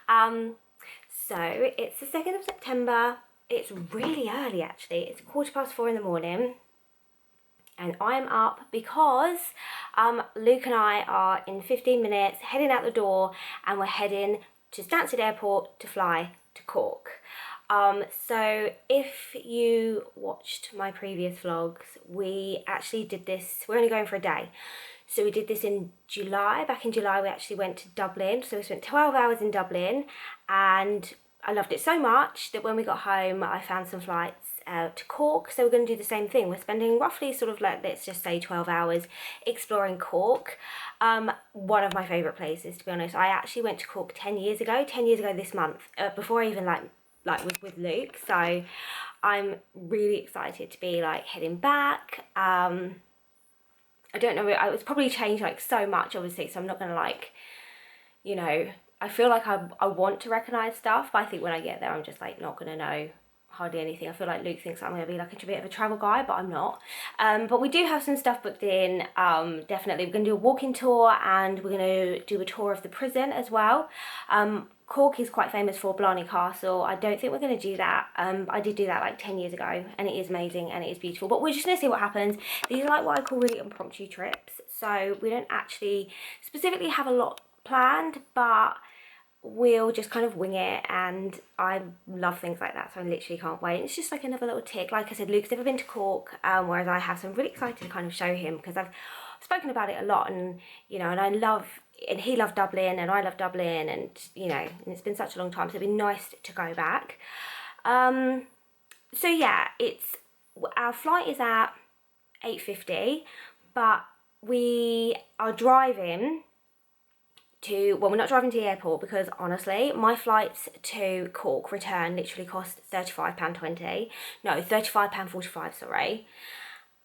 So it's the 2nd of September. It's really early actually. It's 4:15 in the morning. And I'm up because Luke and I are in 15 minutes heading out the door, and we're heading to Stansted Airport to fly to Cork. So if you watched my previous vlogs, we actually did this, we're only going for a day. So we did this in July. Back in July we actually went to Dublin. So we spent 12 hours in Dublin, and I loved it so much that when we got home I found some flights to Cork. So we're going to do the same thing. We're spending roughly sort of like, let's just say 12 hours exploring Cork. One of my favourite places, to be honest. I actually went to Cork 10 years ago this month, before I even like was with Luke. So I'm really excited to be like heading back. I don't know, it's probably changed like so much obviously, so I'm not gonna like, you know, I feel like I want to recognise stuff, but I think when I get there I'm just like not gonna know hardly anything. I feel like Luke thinks I'm going to be like a bit of a travel guy, but I'm not. But we do have some stuff booked in. Definitely we're going to do a walking tour, and we're going to do a tour of the prison as well. Cork is quite famous for Blarney Castle. I don't think we're going to do that. I did do that like 10 years ago, and it is amazing and it is beautiful, but we're just going to see what happens. These are like what I call really impromptu trips, so we don't actually specifically have a lot planned, but we'll just kind of wing it, and I love things like that, so I literally can't wait. It's just like another little tick. Like I said, Luke's never been to Cork, whereas I have, so I'm really excited to kind of show him, because I've spoken about it a lot, and you know, and I love, and he loved Dublin and I love Dublin, and you know, and it's been such a long time, so it'd be nice to go back. So yeah, our flight is at 8:50, but we are driving to, well, we're not driving to the airport, because honestly my flights to Cork return literally cost £35.20, no, £35.45, sorry.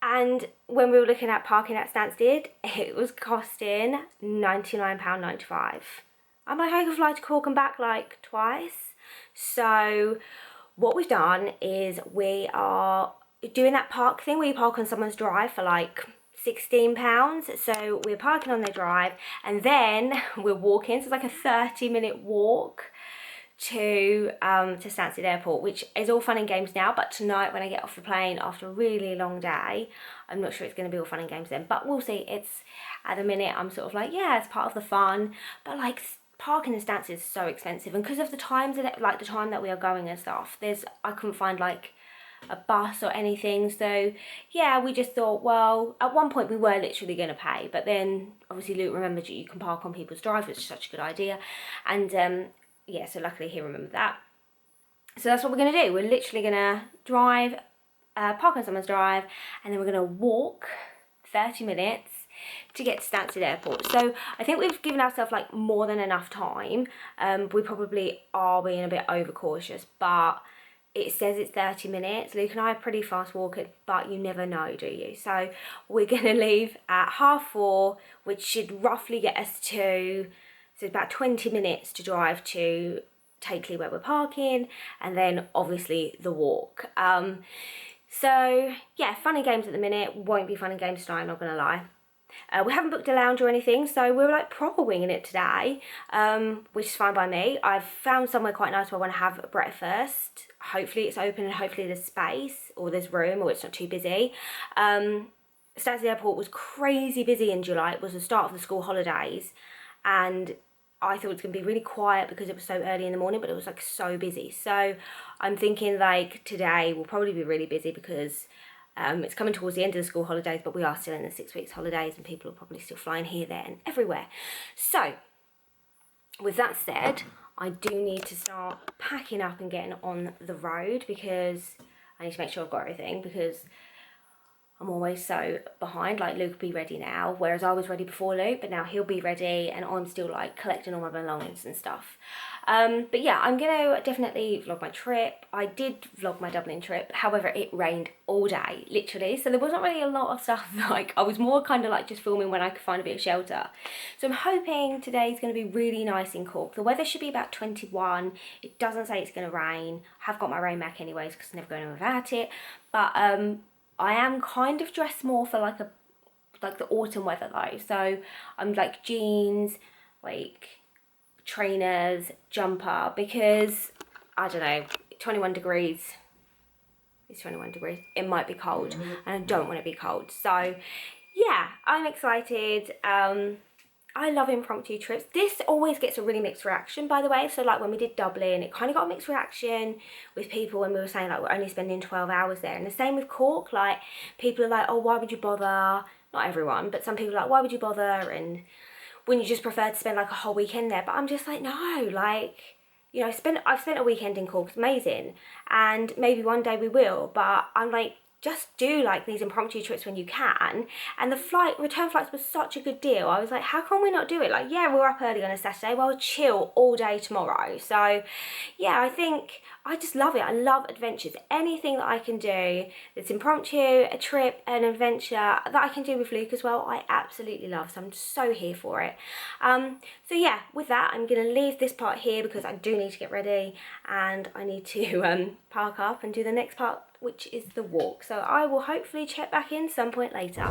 And when we were looking at parking at Stansted, it was costing £99.95. I'm like, I could fly to Cork and back like twice. So what we've done is we are doing that park thing where you park on someone's drive for like £16. So we're parking on their drive, and then we're walking. So it's like a 30-minute walk to Stansted Airport, which is all fun and games now, but tonight when I get off the plane after a really long day, I'm not sure it's going to be all fun and games then, but we'll see. It's, at the minute I'm sort of like, yeah, it's part of the fun, but like parking in Stansted is so expensive, and because of the times that, like the time that we are going and stuff, I couldn't find like a bus or anything. So yeah, we just thought, well, at one point we were literally going to pay, but then obviously Luke remembered you can park on people's drive, which is such a good idea, and yeah, so luckily he remembered that. So that's what we're going to do. We're literally going to drive, park on someone's drive, and then we're going to walk 30 minutes to get to Stansted Airport. So I think we've given ourselves like more than enough time. We probably are being a bit overcautious, but it says it's 30 minutes. Luke and I are pretty fast walkers, but you never know, do you? So we're going to leave at 4:30, which should roughly get us to, so it's about 20 minutes to drive to Takeley where we're parking, and then obviously the walk. So yeah, fun and games at the minute. Won't be fun and games tonight, I'm not going to lie. We haven't booked a lounge or anything, so we're like proper winging it today, which is fine by me. I've found somewhere quite nice where I want to have breakfast. Hopefully it's open and hopefully there's space, or there's room, or it's not too busy. Stansted Airport was crazy busy in July. It was the start of the school holidays, and I thought it was going to be really quiet because it was so early in the morning, but it was like so busy. So I'm thinking like today will probably be really busy, because it's coming towards the end of the school holidays, but we are still in the 6 weeks holidays, and people are probably still flying here, there and everywhere. So with that said, I do need to start packing up and getting on the road, because I need to make sure I've got everything, because I'm always so behind. Like Luke will be ready now, whereas I was ready before Luke, but now he'll be ready and I'm still like collecting all my belongings and stuff. But yeah, I'm gonna definitely vlog my trip. I did vlog my Dublin trip, however it rained all day, literally, so there wasn't really a lot of stuff. Like I was more kind of like just filming when I could find a bit of shelter. So I'm hoping today's going to be really nice in Cork. The weather should be about 21. It doesn't say it's going to rain. I have got my rain mac anyways, because I'm never going without it, but I am kind of dressed more for like the autumn weather though. So I'm like jeans, like trainers, jumper, because I don't know, 21 degrees. It's 21 degrees. It might be cold, and I don't want to be cold. So yeah, I'm excited. I love impromptu trips. This always gets a really mixed reaction, by the way. So like when we did Dublin, it kind of got a mixed reaction with people when we were saying like we're only spending 12 hours there. And the same with Cork. Like people are like, oh, why would you bother? Not everyone, but some people are like, why would you bother? And wouldn't you just prefer to spend like a whole weekend there? But I'm just like, no, like, you know, I've spent a weekend in Cork. It's amazing. And maybe one day we will. But I'm like, just do like these impromptu trips when you can. And the return flights was such a good deal. I was like, how can we not do it? Like, yeah, we're up early on a Saturday, well, chill all day tomorrow. So yeah, I think I just love it. I love adventures. Anything that I can do that's impromptu, a trip, an adventure that I can do with Luke as well, I absolutely love. So I'm so here for it. So yeah, with that, I'm gonna leave this part here because I do need to get ready and I need to park up and do the next part, which is the walk. So I will hopefully check back in some point later.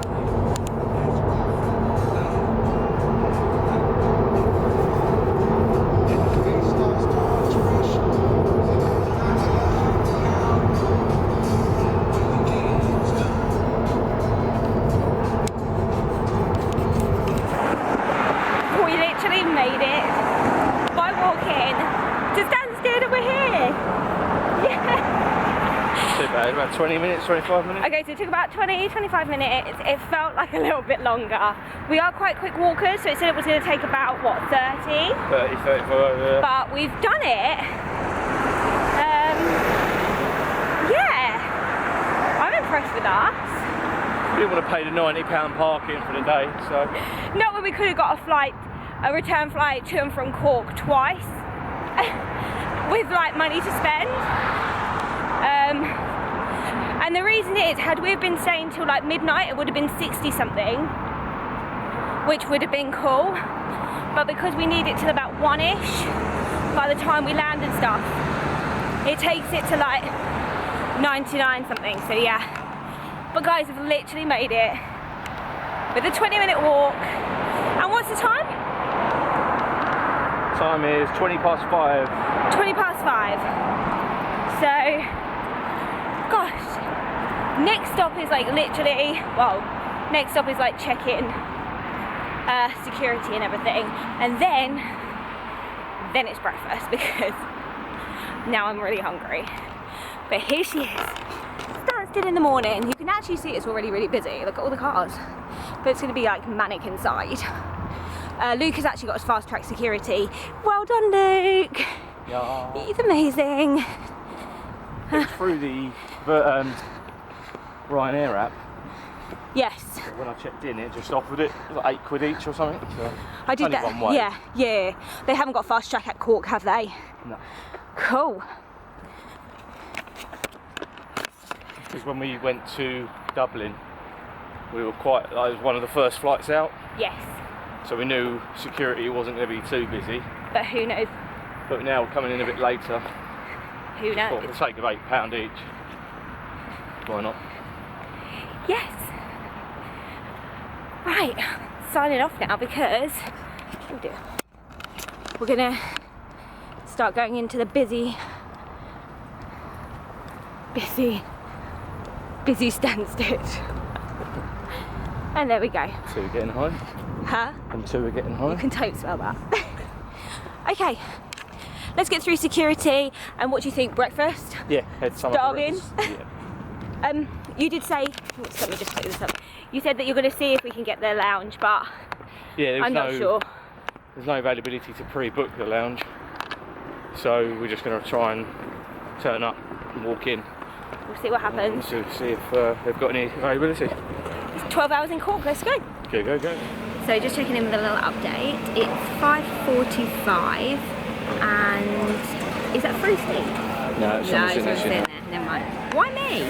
We literally made it by walking to Stansted and we're here. Yeah. About 20 minutes, 25 minutes? Okay, so it took about 20-25 minutes. It felt like a little bit longer. We are quite quick walkers, so it said it was going to take about, what, 30? 35, yeah. But we've done it. Yeah. I'm impressed with us. We didn't want to pay the £90 parking for the day, so... Not when we could have got a return flight to and from Cork twice. With, like, money to spend. And the reason is, had we been staying till like midnight, it would have been 60 something, which would have been cool. But because we need it till about 1ish, by the time we land and stuff, it takes it to like 99 something, so yeah. But guys, we've literally made it with a 20-minute walk. And what's the time? Time is 20 past 5. 20 past 5. So, gosh, next stop is like literally, well, next stop is like check-in, security and everything, and then it's breakfast because now I'm really hungry. But here she is, Stansted in the morning. You can actually see it's already really busy. Look at all the cars, but it's going to be like manic inside. Luke has actually got his fast track security. Well done, Luke. Yeah. He's amazing. It's through the Ryanair app. Yes. But when I checked in, it just offered it like £8 each or something. So I did that. One way. Yeah. They haven't got fast track at Cork, have they? No. Cool. Because when we went to Dublin, we were quite, it was one of the first flights out. Yes. So we knew security wasn't going to be too busy. But who knows? But now we're coming in a bit later. Who knows? For the sake of £8 each. Why not? Yes. Right, signing off now because oh dear, we're gonna start going into the busy Stansted. And there we go. Two are getting home. Huh? And two are getting home. You can totally smell that. Okay, let's get through security. And what do you think? Breakfast? Yeah, had some Starving? Yeah. You did say, let me just put this up. You said that you're going to see if we can get the lounge, but yeah, I'm not sure. There's no availability to pre-book the lounge, so we're just going to try and turn up and walk in. We'll see what happens. See if they've got any availability. It's 12 hours in Cork, let's go. Okay, go. So just checking in with a little update. It's 5:45 and is that free seat? No, someone's in there. Never mind. Why me?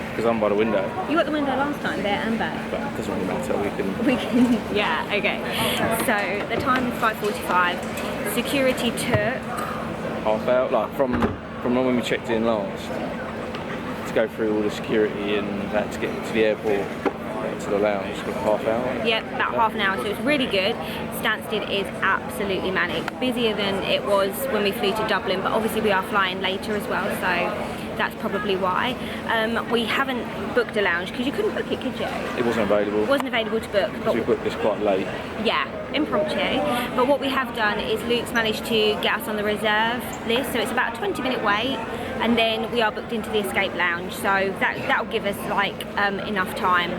Because I'm by the window. You got the window last time, there and back. But it doesn't really matter, We can, yeah, okay. So the time is 5:45. Security took half hour, like from when we checked in last, to go through all the security and had to get to the airport. get to the lounge? Like half hour? Yep, about half an hour, so it's really good. Stansted is absolutely manic, busier than it was when we flew to Dublin, but obviously we are flying later as well, so that's probably why. We haven't booked a lounge because you couldn't book it, could you? It wasn't available. It wasn't available to book. Because we booked this quite late. Yeah, impromptu. But what we have done is Luke's managed to get us on the reserve list, so it's about a 20-minute wait, and then we are booked into the escape lounge. So that'll give us like enough time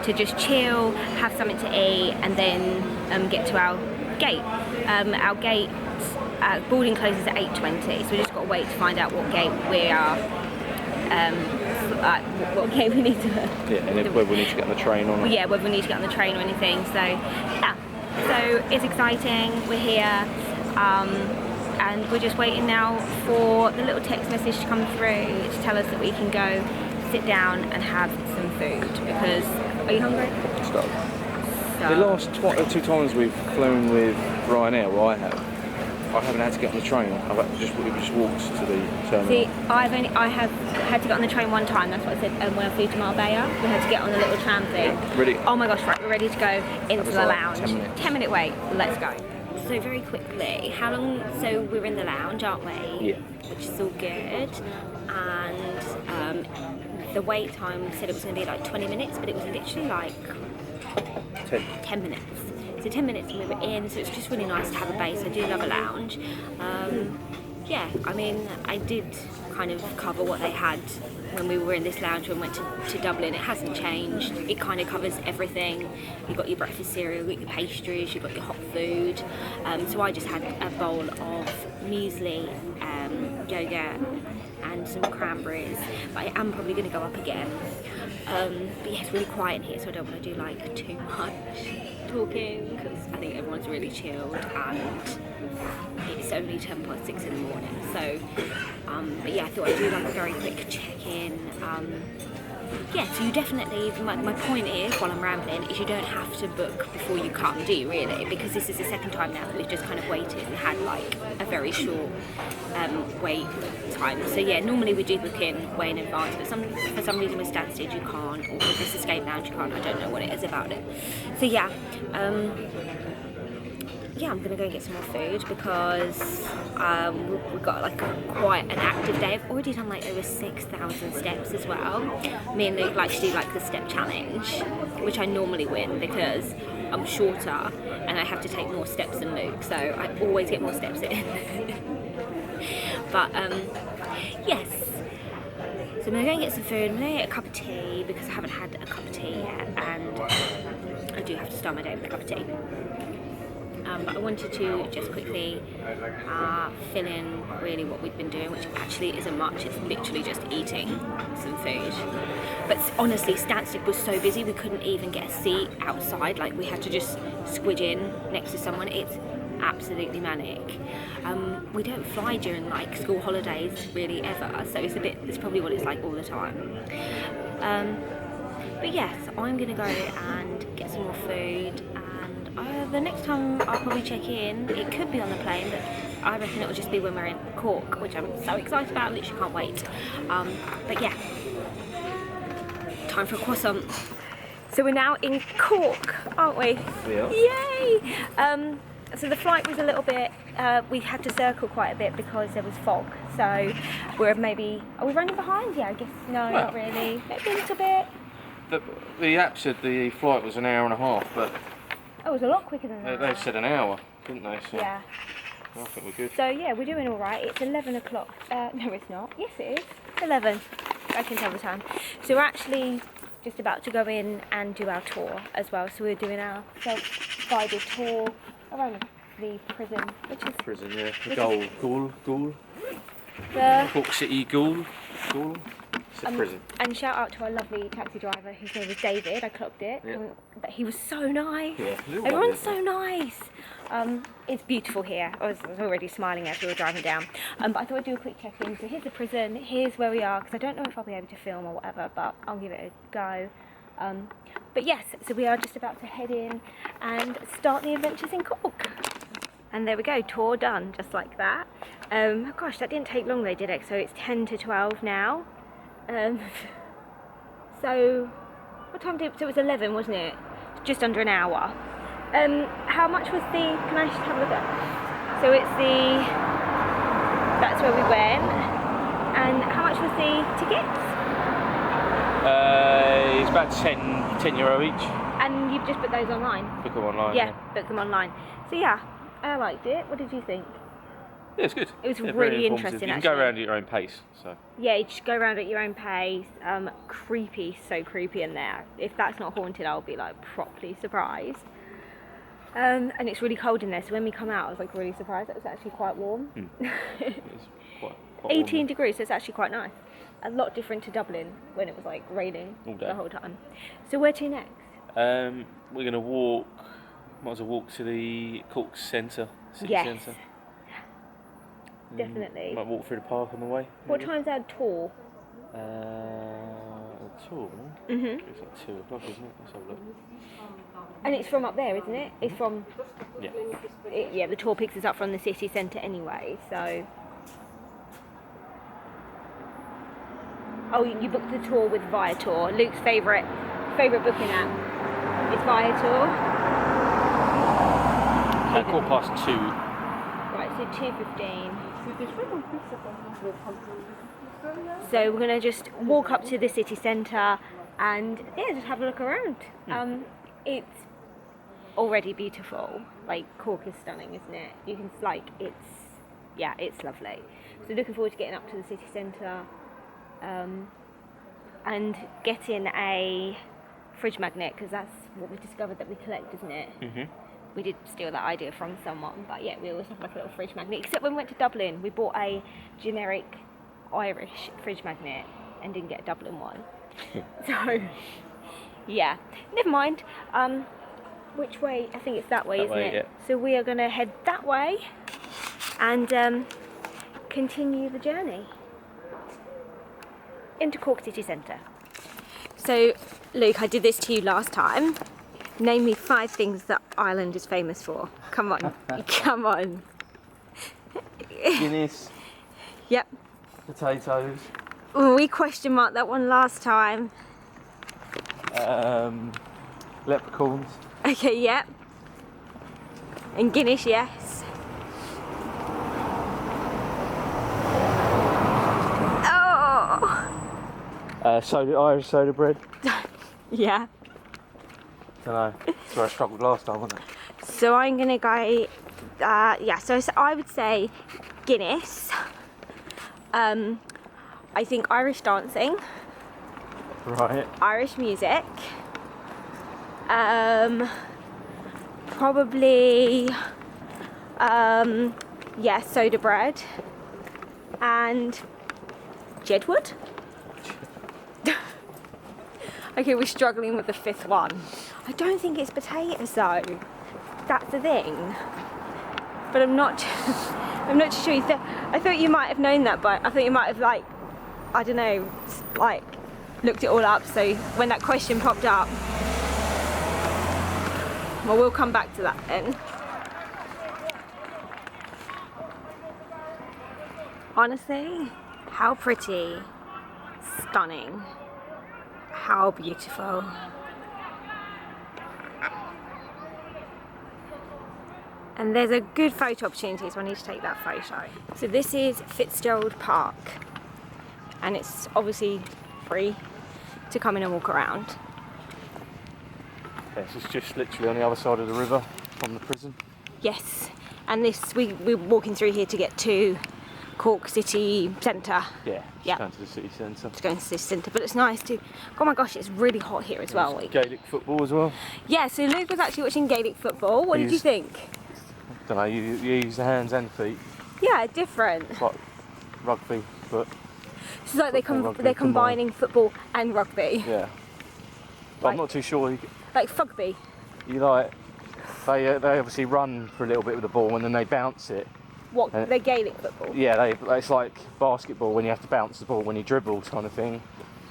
to just chill, have something to eat, and then get to our gate. Our gate boarding closes at 8:20, so we just got to wait to find out what gate we are. What gate we need to. Yeah, and whether we need to get on the train or not. Yeah, whether we need to get on the train or anything. So yeah, so it's exciting. We're here. And we're just waiting now for the little text message to come through to tell us that we can go sit down and have some food. Because, are you hungry? Stop. So, the last two times we've flown with Ryanair, well, I haven't had to get on the train. We've just walked to the terminal. See, I have had to get on the train one time. That's what I said when I flew to Marbella. We had to get on the little tram thing. Ready? Oh my gosh! Right, we're ready to go into the lounge. 10 minutes. 10-minute wait. Let's go. So very quickly, how long? So we're in the lounge, aren't we? Yeah. Which is all good. And the wait time said it was going to be like 20 minutes, but it was literally like 10 minutes. So 10 minutes and we were in, so it's just really nice to have a base. I do love a lounge. Yeah, I mean, I did kind of cover what they had when we were in this lounge when we went to Dublin. It hasn't changed. It kind of covers everything. You've got your breakfast cereal, you've got your pastries, you've got your hot food. So I just had a bowl of muesli, yogurt and some cranberries. But I am probably going to go up again. But yeah, it's really quiet in here, so I don't want to do like too much talking because I think everyone's really chilled and it's only 6:10 in the morning. So, but yeah, I thought I'd do like a very quick check-in. Yeah, so you definitely, my point is, while I'm rambling, is you don't have to book before you come, do you really? Because this is the second time now that we've just kind of waited and had like a very short wait time. So yeah, normally we do book in way in advance, but for some reason with Stansted you can't, or with this escape lounge you can't. I don't know what it is about it. So yeah, yeah, I'm gonna go and get some more food because we've got like quite an active day. I've already done like over 6,000 steps as well. Me and Luke like to do like the step challenge, which I normally win because I'm shorter and I have to take more steps than Luke, so I always get more steps in. But yes. So I'm gonna go and get some food. I'm gonna get a cup of tea because I haven't had a cup of tea yet, and I do have to start my day with a cup of tea. But I wanted to just quickly fill in really what we've been doing, which actually isn't much. It's literally just eating some food. But honestly, Stansted was so busy we couldn't even get a seat outside. Like we had to just squidge in next to someone. It's absolutely manic. We don't fly during like school holidays really ever, so it's probably what it's like all the time. But yes, I'm gonna go and get some more food. The next time I'll probably check in, it could be on the plane, but I reckon it'll just be when we're in Cork, which I'm so excited about, I literally can't wait. But yeah, time for a croissant. So we're now in Cork, aren't we? Yeah. Yay! So the flight was a little bit, we had to circle quite a bit because there was fog, so are we running behind? Yeah, I guess, no, not really, maybe a little bit. The app said the flight was an hour and a half, but oh, it was a lot quicker than that. They said an hour, didn't they? So yeah. I think we're good. So yeah, we're doing all right. It's 11 o'clock. No, it's not. Yes, it is. It's 11. I can tell the time. So we're actually just about to go in and do our tour as well. So we're doing our self-guided tour around the prison, which is prison, yeah. The Ghoul. The Cork City Ghoul. It's a prison. And shout out to our lovely taxi driver, whose name was David. I clocked it. Yeah. But he was so nice. Yeah, everyone's so nice. It's beautiful here. I was already smiling as we were driving down. But I thought I'd do a quick check-in. So here's the prison. Here's where we are, because I don't know if I'll be able to film or whatever, but I'll give it a go. But yes, so we are just about to head in and start the adventures in Cork. And there we go, tour done, just like that. Gosh, that didn't take long though, did it? So it's 10 to 12 now. So What time did? So it was 11, wasn't it? Just under an hour. How much was the? Can I just have a look at? So it's the. That's where we went. And how much was the tickets? It's about €10 each. And you've just put those online? Book them online. Yeah, book them online. So yeah, I liked it. What did you think? Yeah, it's good. It was very really informative. interesting. You can go around at your own pace. So. Yeah, you just go around at your own pace. Creepy, so creepy in there. If that's not haunted, I'll be like properly surprised. And it's really cold in there, so when we come out, I was like really surprised. It was actually quite warm. It's quite 18 warm. degrees, so it's actually quite nice. A lot different to Dublin when it was like raining the whole time. So where to next? We're going to walk. Might as well walk to the Cork centre, city centre. Definitely. Might walk through the park on the way. What time's our tour? A tour? It's like 2 o'clock, isn't it? Let's have a look. And it's from up there, isn't it? It's from... Yeah. The tour picks us up from the city centre anyway, so... Oh, you booked the tour with Viator. Luke's favourite booking app is Viator. At 2:15. Right, so 2:15. So we're gonna just walk up to the city centre and just have a look around. It's already beautiful. Like Cork is stunning, isn't it? You can it's lovely. So looking forward to getting up to the city centre and getting a fridge magnet, because that's what we discovered that we collect, isn't it? We did steal that idea from someone, but yeah, we always have like a little fridge magnet. Except when we went to Dublin, we bought a generic Irish fridge magnet and didn't get a Dublin one. So, yeah, never mind. Which way? I think it's that way, isn't it? Yeah. So we are going to head that way and continue the journey into Cork city centre. So, Luke, I did this to you last time. Name me 5 things that Ireland is famous for. Come on, come on. Guinness. Yep. Potatoes. We question marked that one last time. Leprechauns. Okay, yep. And Guinness, yes. Oh. Irish soda bread. Yeah. Don't know. That's where I struggled last time, wasn't it? So I'm gonna go. So I would say Guinness. I think Irish dancing. Right. Irish music. Probably. Soda bread. And Jedward. Okay, we're struggling with the 5th one. I don't think it's potatoes though. That's the thing. But I'm not too sure. I thought you might have known that, but I thought you might have looked it all up. So when that question popped up, well, we'll come back to that then. Honestly, how pretty, stunning. How beautiful. And there's a good photo opportunity, so I need to take that photo. So this is Fitzgerald Park, and it's obviously free to come in and walk around. Yes, it's just literally on the other side of the river from the prison. Yes, and we're walking through here to get to Cork city centre. Yeah, yeah. Going to the city centre. It's going to the city centre, but it's nice too. Oh my gosh, it's really hot here as well. Gaelic football as well. Yeah, so Luke was actually watching Gaelic football. What did you think? I don't know, you use the hands and feet. Yeah, different. It's like rugby, but... It's like they're combining football and rugby. Yeah. But I'm not too sure. Like fugby. They obviously run for a little bit with the ball and then they bounce it. What, they're Gaelic football? Yeah, it's like basketball when you have to bounce the ball when you dribble kind of thing.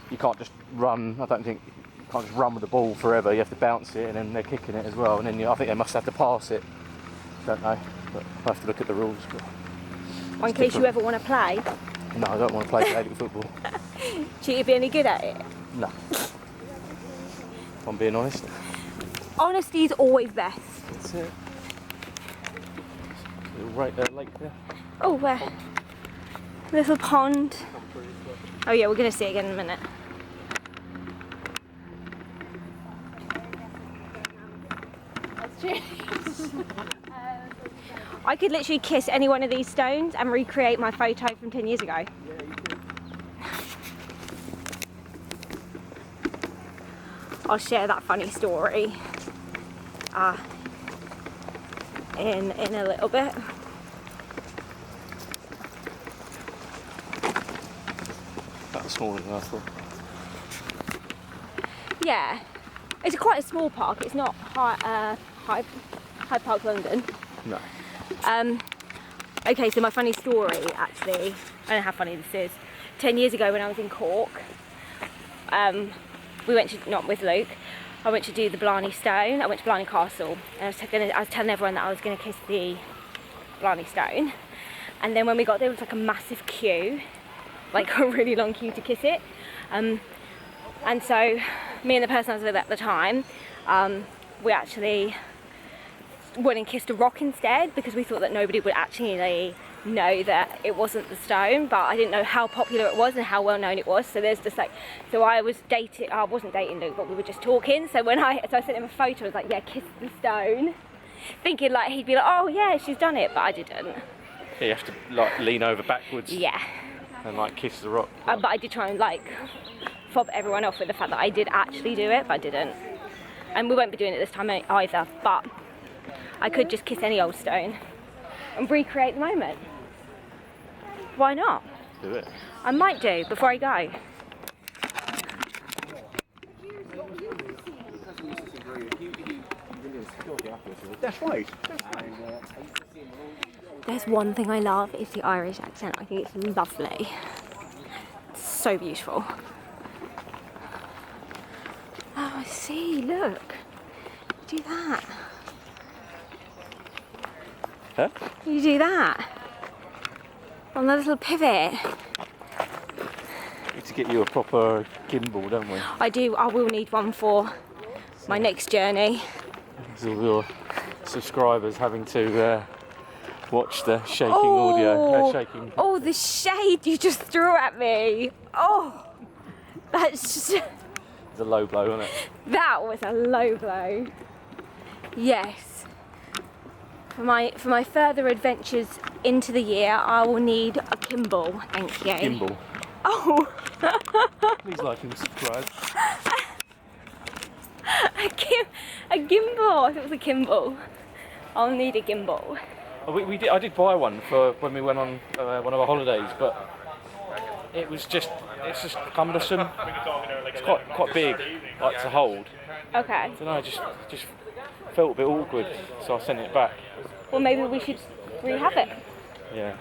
You can't just run, I don't think, you can't just run with the ball forever. You have to bounce it and then they're kicking it as well. And then I think they must have to pass it. Don't know, but I have to look at the rules. Well, in case you ever want to play? No, I don't want to play Gaelic football. Should you be any good at it? No. if I'm being honest. Honesty's always best. That's it. Little lake there. Oh, where? Little pond. Oh yeah, we're gonna see it again in a minute. I could literally kiss any one of these stones and recreate my photo from 10 years ago. I'll share that funny story in a little bit. That was smaller than I thought. Yeah, it's quite a small park. It's not Hyde Park, London. No. Okay, so my funny story, actually, I don't know how funny this is. 10 years ago when I was in Cork, we went to, not with Luke, I went to do the Blarney Stone. I went to Blarney Castle, and I was telling everyone that I was going to kiss the Blarney Stone. And then when we got there, it was like a massive queue, like a really long queue to kiss it. And so me and the person I was with at the time, we actually went and kissed a rock instead, because we thought that nobody would actually know that it wasn't the stone, but I didn't know how popular it was and how well known it was. So there's just like, so I wasn't dating Luke, but we were just talking. So I sent him a photo. I was like, yeah, kiss the stone, thinking like he'd be like, oh yeah, she's done it, but I didn't. Yeah, you have to like lean over backwards. Yeah. And like kiss the rock. But I did try and like fob everyone off with the fact that I did actually do it, but I didn't. And we won't be doing it this time either, but I could just kiss any old stone and recreate the moment. Why not? Do it. I might do before I go. That's right. There's one thing I love, is the Irish accent. I think it's lovely. It's so beautiful. Oh, I see, look. Do that. Huh? You do that. On the little pivot. We need to get you a proper gimbal, don't we? I do, I will need one for my next journey. So your subscribers having to watch the shaking audio. Shaking. Oh, the shade you just threw at me. Oh, that's just... It's a low blow, isn't it? That was a low blow. Yes. For my further adventures into the year, I will need a gimbal. Thank you. Gimbal. Oh. Please like and subscribe. A gimbal. I thought it was a gimbal. I'll need a gimbal. Oh, I did buy one for when we went on one of our holidays, but it's just cumbersome. It's quite big, like to hold. Okay. I don't know, just felt a bit awkward, so I sent it back. Well, maybe we should rehab it. Yeah.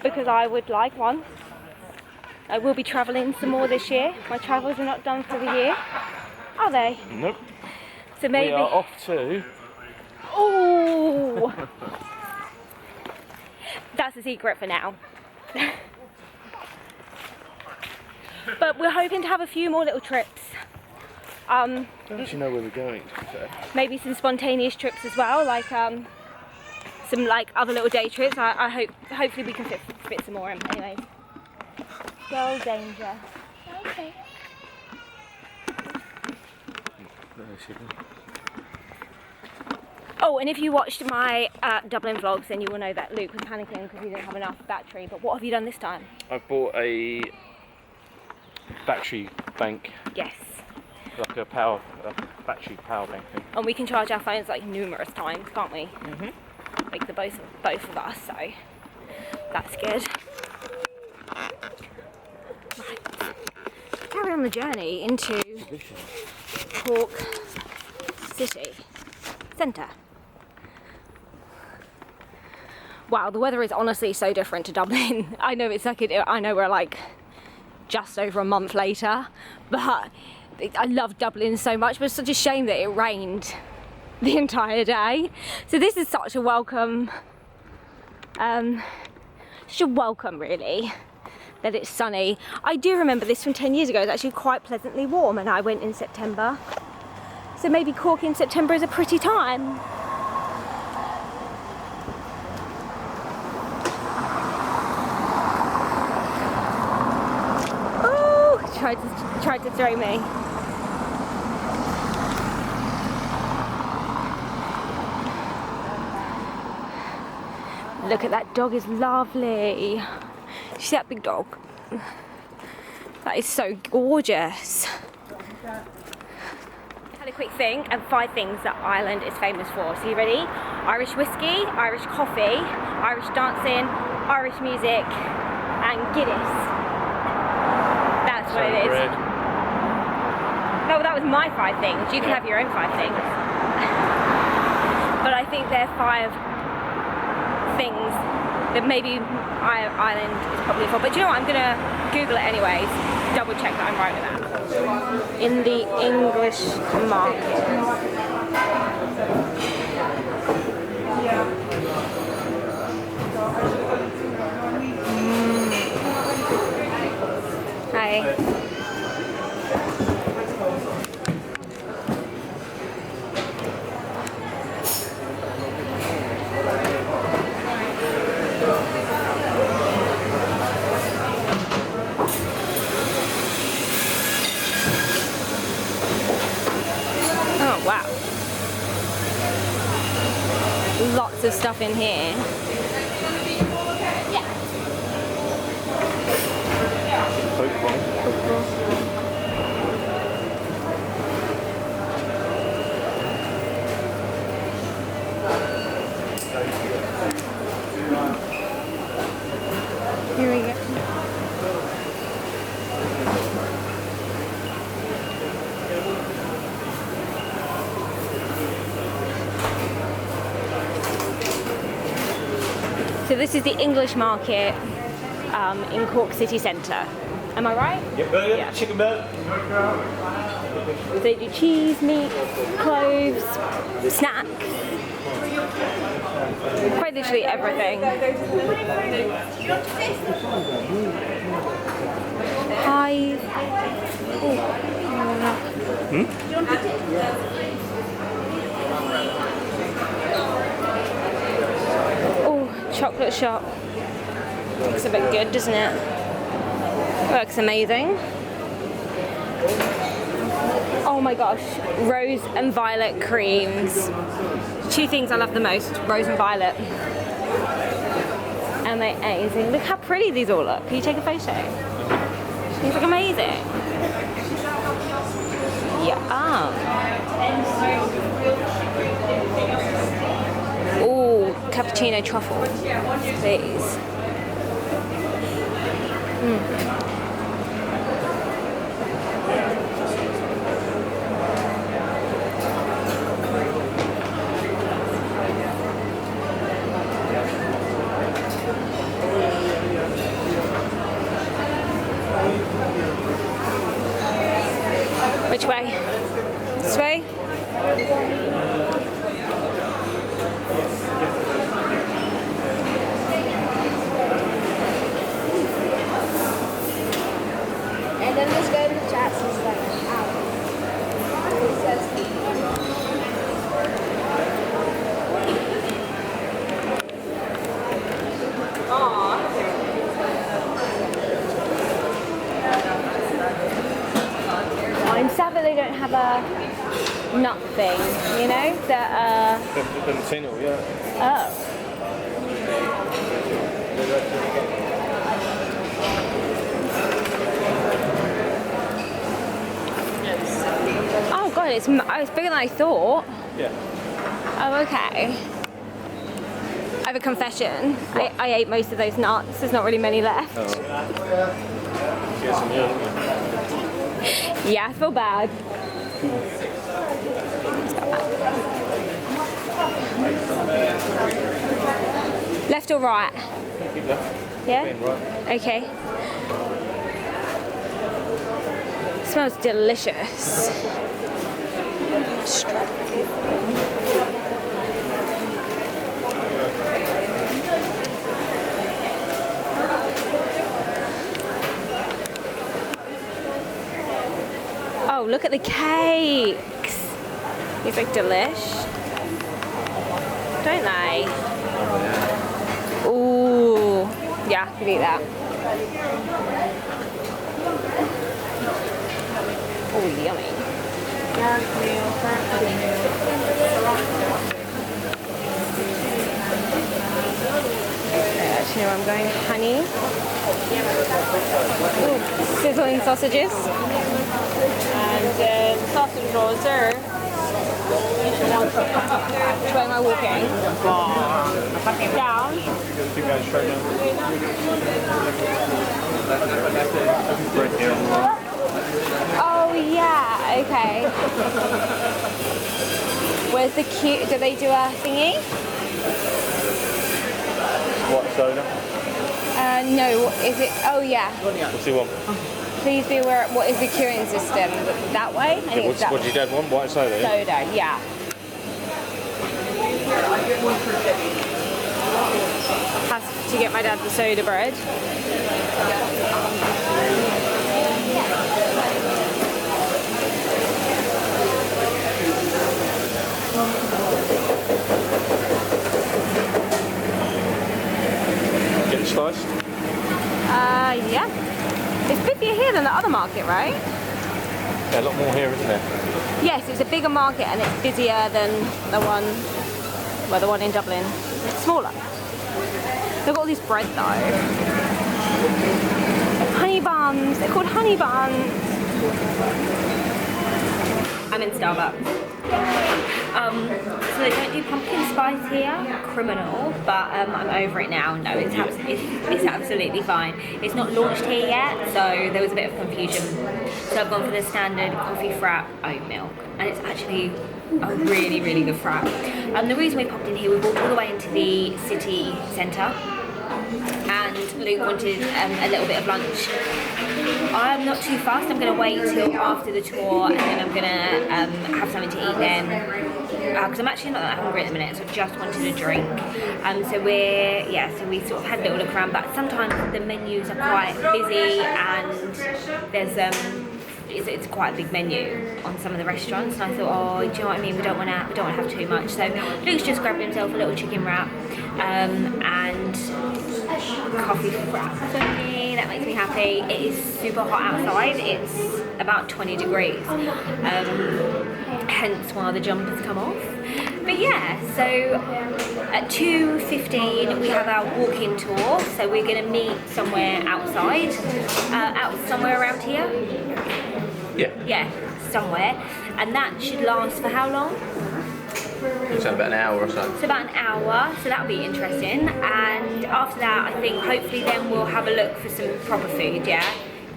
Because I would like one. I will be travelling some more this year. My travels are not done for the year, are they? Nope. So maybe. We are off to. Oh. That's a secret for now. But we're hoping to have a few more little trips. I don't actually know where we're going, to be fair. Maybe some spontaneous trips as well, like some like other little day trips. Hopefully we can fit some more in. Anyways, girl danger. Okay. Oh, and if you watched my Dublin vlogs, then you will know that Luke was panicking because he didn't have enough battery. But what have you done this time? I bought a battery bank. Yes. Like a battery power bank thing. And we can charge our phones like numerous times, can't we? Mhm. Like the both of us, so that's good. Right. Carry on the journey into Cork city centre. Wow, the weather is honestly so different to Dublin. I know it's like I know we're like just over a month later, but I love Dublin so much, but it's such a shame that it rained the entire day. So this is such a welcome, really, that it's sunny. I do remember this from 10 years ago. It's actually quite pleasantly warm, and I went in September. So maybe Cork in September is a pretty time. Oh, tried to throw me. Look at that dog, is lovely. You see that big dog? That is so gorgeous. Had a quick thing of 5 things that Ireland is famous for. So you ready? Irish whiskey, Irish coffee, Irish dancing, Irish music, and Guinness. That's what it is. Bread. No, that was my 5 things. You can have your own 5 things. But I think they're 5 things that maybe Ireland is probably for. But do you know what? I'm gonna Google it anyways. Double check that I'm right with that. In the English market. Hi. Wow. Lots of stuff in here. Yeah. Here we go. So this is the English market in Cork city centre. Am I right? Yep. Yeah. Chicken burger. They do cheese, meat, cloves, snacks. Quite literally everything. Hi. Oh, chocolate shop. Looks a bit good, doesn't it? Looks amazing. Oh my gosh, rose and violet creams. 2 things I love the most, rose and violet. Amazing. Look how pretty these all look. Can you take a photo? These look amazing. Yeah. Oh, cappuccino truffle, please. Which way? This way? And then just go to the chat and it's like, I'm sad that they don't have a nut thing, you know? That, oh. Oh god, it's bigger than I thought. Yeah. Oh, okay. I have a confession. I ate most of those nuts. There's not really many left. Yeah, I feel bad. Left or right? Yeah? Okay. Smells delicious. look at the cakes. These look delish. Don't they? Ooh. Yeah, I could eat that. Oh, yummy. Actually, I'm going honey. Ooh, sizzling sausages. And sausage rolls are. Which way am I walking? Down. Oh yeah, okay. Where's the cute? Do they do a thingy? What, soda? No. Is it? Oh yeah. What's he want? Please be aware. What is the queuing system? That way? I think it's that What did your dad want? White soda? soda. Yeah. Have to get my dad the soda bread. Getting sliced? Yeah. It's busier here than the other market, right? Yeah, a lot more here, isn't there? Yes, it's a bigger market and it's busier than the one in Dublin. It's smaller. They've got all this bread though. Honey buns. They're called honey buns. I'm in Starbucks. So they don't do pumpkin spice here. Criminal, but I'm over it now. No, it's absolutely fine. It's not launched here yet, so there was a bit of confusion. So I've gone for the standard coffee frap oat milk, and it's actually a really, really good frap. The reason we popped in here, we walked all the way into the city centre, and Luke wanted a little bit of lunch. I'm not too fast. I'm going to wait till after the tour, and then I'm going to have something to eat then. Because I'm actually not that hungry at the minute, so I just wanted a drink. So we sort of had a little look around, but sometimes the menus are quite busy, and there's it's quite a big menu on some of the restaurants, and I thought, oh, do you know what I mean? We don't want to have too much. So Luke's just grabbed himself a little chicken wrap and coffee frap for me. That makes me happy. It is super hot outside. It's about 20 degrees. Hence why the jumpers come off. But yeah, so at 2:15 we have our walk-in tour. So we're going to meet somewhere outside, somewhere around here. Yeah, somewhere. And that should last for how long? It's about an hour or so. It's about an hour, so that'll be interesting. And after that, I think hopefully then we'll have a look for some proper food, yeah?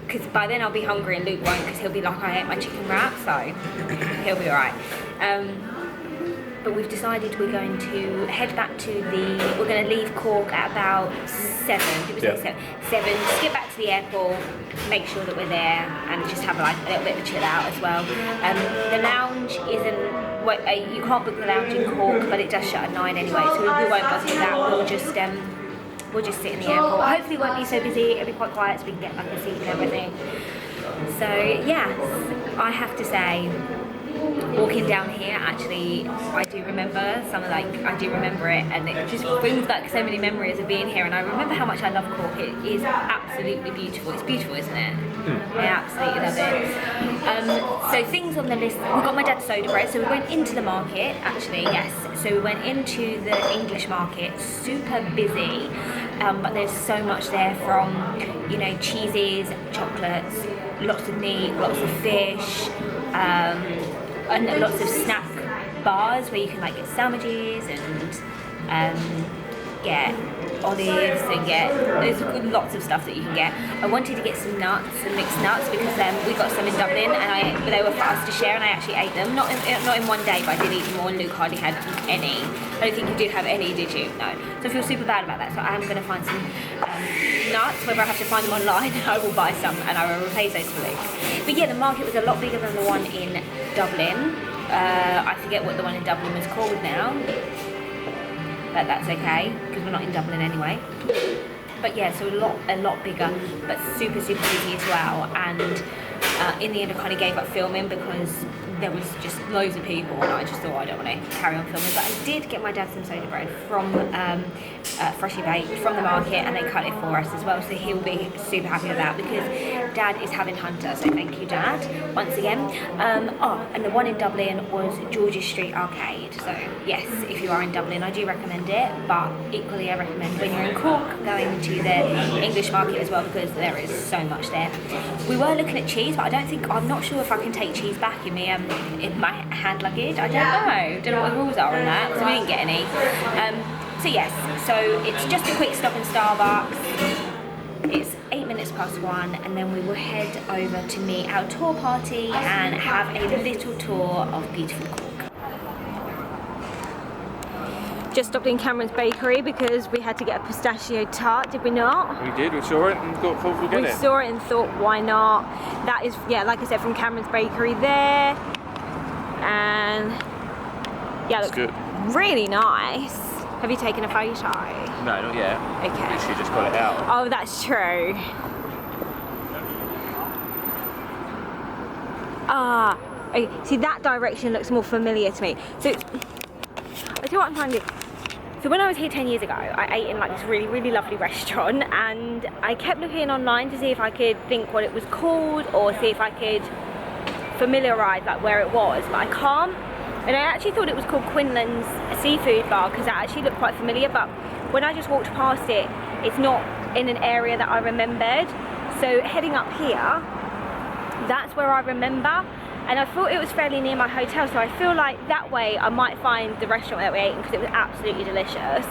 Because by then I'll be hungry and Luke won't, because he'll be like, I ate my chicken wrap, so he'll be alright. But we've decided we're going to head back to we're going to leave Cork at about 7, did we say 7, skip back to the airport, make sure that we're there, and just have like a little bit of a chill out as well. The lounge isn't, you can't book the lounge in Cork, but it does shut at 9 anyway, so we won't bother with that. We'll just sit in the airport. Hopefully it won't be so busy, it'll be quite quiet so we can get like a seat and everything. So yes, I have to say, walking down here, actually, I do remember it, and it just brings back so many memories of being here, and I remember how much I love Cork. It is absolutely beautiful. It's beautiful, isn't it? I absolutely love it. So things on the list, we got my dad's soda bread, so we went into the market, actually, yes. So we went into the English market, super busy, but there's so much there from, cheeses, chocolates, lots of meat, lots of fish, and lots of snack bars where you can get sandwiches and get olives and there's lots of stuff that you can get. I wanted to get some nuts and mixed nuts because we got some in Dublin and they were for us to share, and I actually ate them. Not in one day, but I did eat them all, and Luke hardly had any. I don't think you did have any, did you? No. So I feel super bad about that. So I'm going to find some nuts. Whether I have to find them online, I will buy some and I will replace those for Luke. But yeah, the market was a lot bigger than the one in Dublin. I forget what the one in Dublin was called now. But that's okay, because we're not in Dublin anyway. But yeah, so a lot bigger, but super, super busy as well. And In the end, I kind of gave up filming because there was just loads of people, and I just thought I don't want to carry on filming. But I did get my dad some soda bread from freshly baked from the market, and they cut it for us as well, so he'll be super happy with that because Dad is having Hunter, so thank you, Dad, once again. And the one in Dublin was George's Street Arcade, so yes, if you are in Dublin, I do recommend it, but equally I recommend when you're in Cork going to the English market as well, because there is so much there. We were looking at cheese, but I'm not sure if I can take cheese back in my hand luggage. I don't know what the rules are on that, so we didn't get any. So yes, so it's just a quick stop in Starbucks. It's 1:08, and then we will head over to meet our tour party and have a little tour of beautiful Cork. Just stopped in Cameron's Bakery because we had to get a pistachio tart, did we not? We did, we saw it and thought we'd get it. We saw it and thought, why not? That is, yeah, like I said, from Cameron's Bakery there. And yeah, it's good. Really nice. Have you taken a photo? No, not yet. Okay. Literally just got it out. Oh, that's true. Okay. See, that direction looks more familiar to me. So, I see what I'm trying to do. So when I was here 10 years ago, I ate in like this really, really lovely restaurant, and I kept looking online to see if I could think what it was called or see if I could familiarise like where it was, but I can't. And I actually thought it was called Quinlan's Seafood Bar because that actually looked quite familiar, but when I just walked past it, it's not in an area that I remembered. So heading up here, that's where I remember, and I thought it was fairly near my hotel, so I feel like that way I might find the restaurant that we ate in because it was absolutely delicious,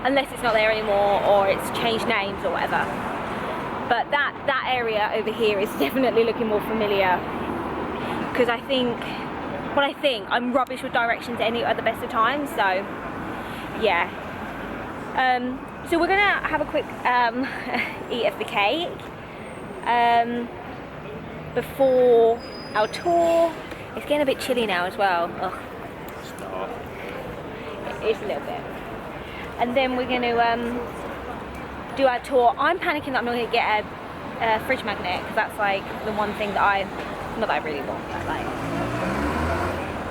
unless it's not there anymore or it's changed names or whatever. But that area over here is definitely looking more familiar, because I'm rubbish with directions at the best of times, so yeah. So we're gonna have a quick eat of the cake before our tour. It's getting a bit chilly now as well. Ugh. It's a little bit. And then we're gonna do our tour. I'm panicking that I'm not gonna get a fridge magnet, because that's like the one thing that not that I really want, but like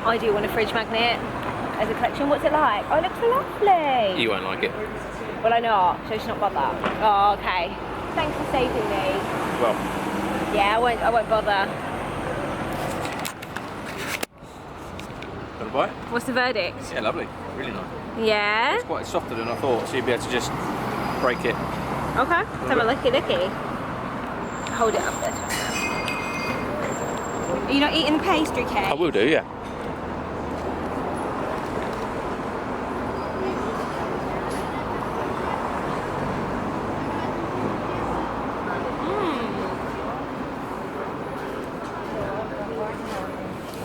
I do want a fridge magnet as a collection. What's it like? Oh, it looks lovely. You won't like it. Well, I know, so it's not bother. Oh, okay. Thanks for saving me. Well. Yeah, I won't bother. Got a bite? What's the verdict? Yeah, lovely. Really nice. Yeah? It's quite softer than I thought, so you'd be able to just break it. Okay, let's have a looky. Hold it up there. Are you not eating the pastry cake? I will do, yeah.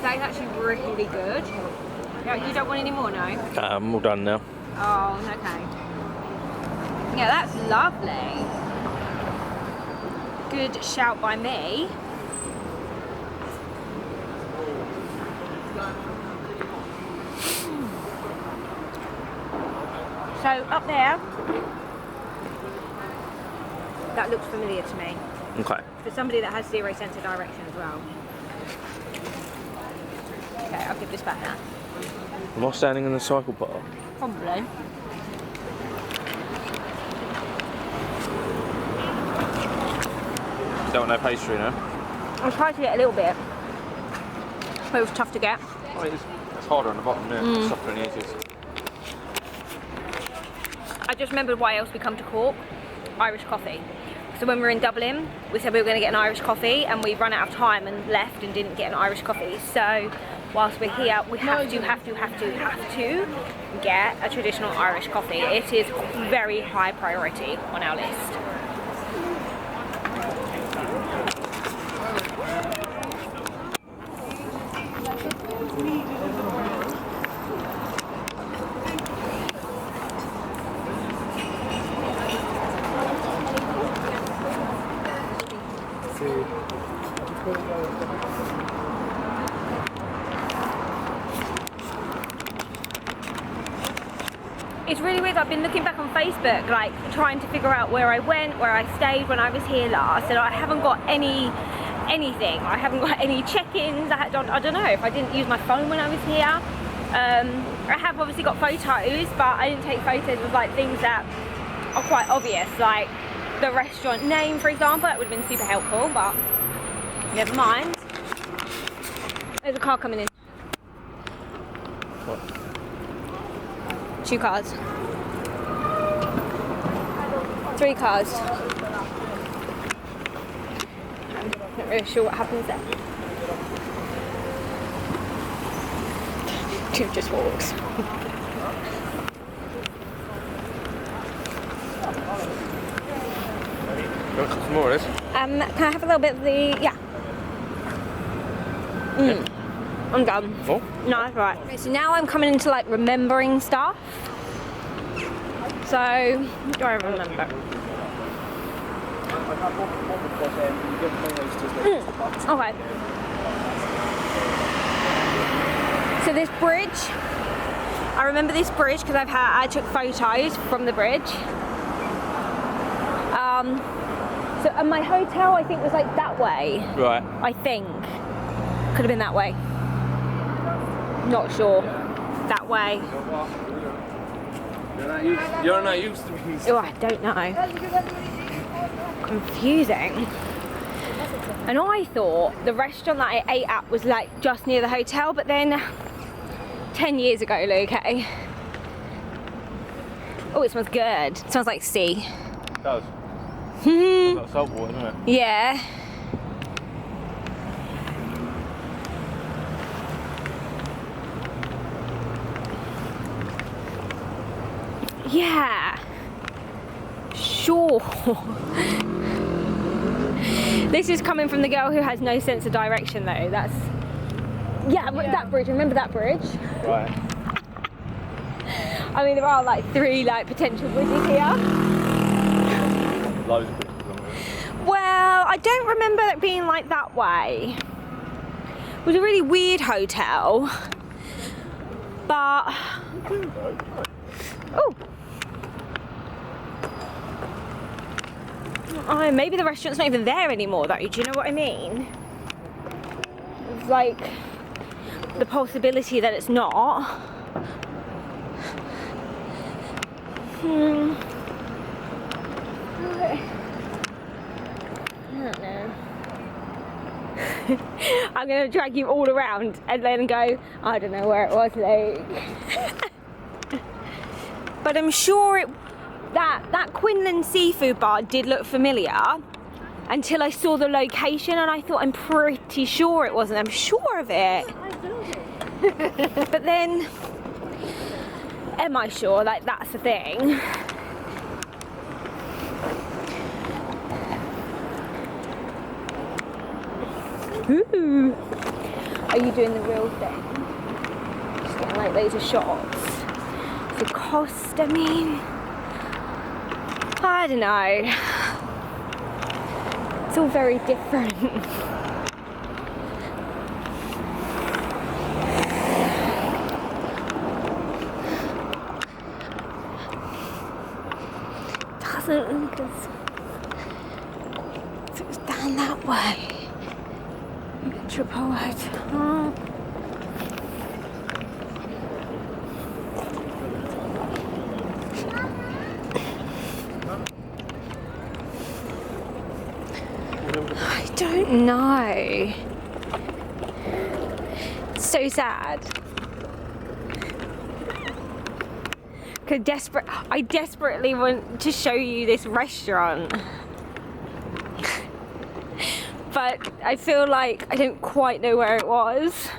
That is actually really good. You don't want any more, no? I'm all done now. Oh, okay. Yeah, that's lovely. Good shout by me. So up there, that looks familiar to me. Okay. For somebody that has zero sense of direction as well. Okay, I'll give this back now. Am I standing in the cycle park? Probably. Don't want no pastry, no? I tried to get a little bit, but it was tough to get. Oh, it's harder on the bottom, yeah. It's softer on the edges. I just remembered why else we come to Cork. Irish coffee. So when we were in Dublin, we said we were going to get an Irish coffee, and we ran out of time and left and didn't get an Irish coffee. So whilst we're here, we have to get a traditional Irish coffee. It is very high priority on our list. It's really weird. I've been looking back on Facebook, like trying to figure out where I went, where I stayed when I was here last, and I haven't got any anything. I haven't got any check-ins. I don't know if I didn't use my phone when I was here. I have obviously got photos, but I didn't take photos of like things that are quite obvious, like the restaurant name, for example. That would have been super helpful, but never mind. There's a car coming in. What? 2 cars. 3 cars. I'm not really sure what happens there. 2 just walks. Got some more of this? Can I have a little bit of the, yeah. I'm done. Oh? No, that's right. Okay, so now I'm coming into like remembering stuff. So, what do I remember? Okay. So this bridge, I remember this bridge because I took photos from the bridge. So and my hotel I think was like that way. Right. I think. Could have been that way. Not sure. That way. You're not used to me. Oh, I don't know. Confusing. And I thought the restaurant that I ate at was like just near the hotel, but then 10 years ago, okay. Oh, it smells good. It smells like sea. It does. It's got salt water, doesn't it? Yeah. Yeah. Sure. This is coming from the girl who has no sense of direction though. That's yeah, that bridge. Remember that bridge? Right. I mean, there are like 3 like potential bridges here. Loads of bridges on there. Well, I don't remember it being like that way. It was a really weird hotel, but oh. Oh, maybe the restaurant's not even there anymore though, do you know what I mean? It's like the possibility that it's not. I don't know. I'm gonna drag you all around and then go, I don't know where it was, like. But I'm sure that Quinlan seafood bar did look familiar until I saw the location and I thought I'm pretty sure it wasn't. I'm sure of it. But then, am I sure? Like, that's the thing. Ooh. Are you doing the real thing? Just getting like loads of shots. The cost, I mean, I don't know. It's all very different. Doesn't look as if it was down that way. Triple hotel. I don't know. It's so sad. I desperately want to show you this restaurant. But I feel like I don't quite know where it was.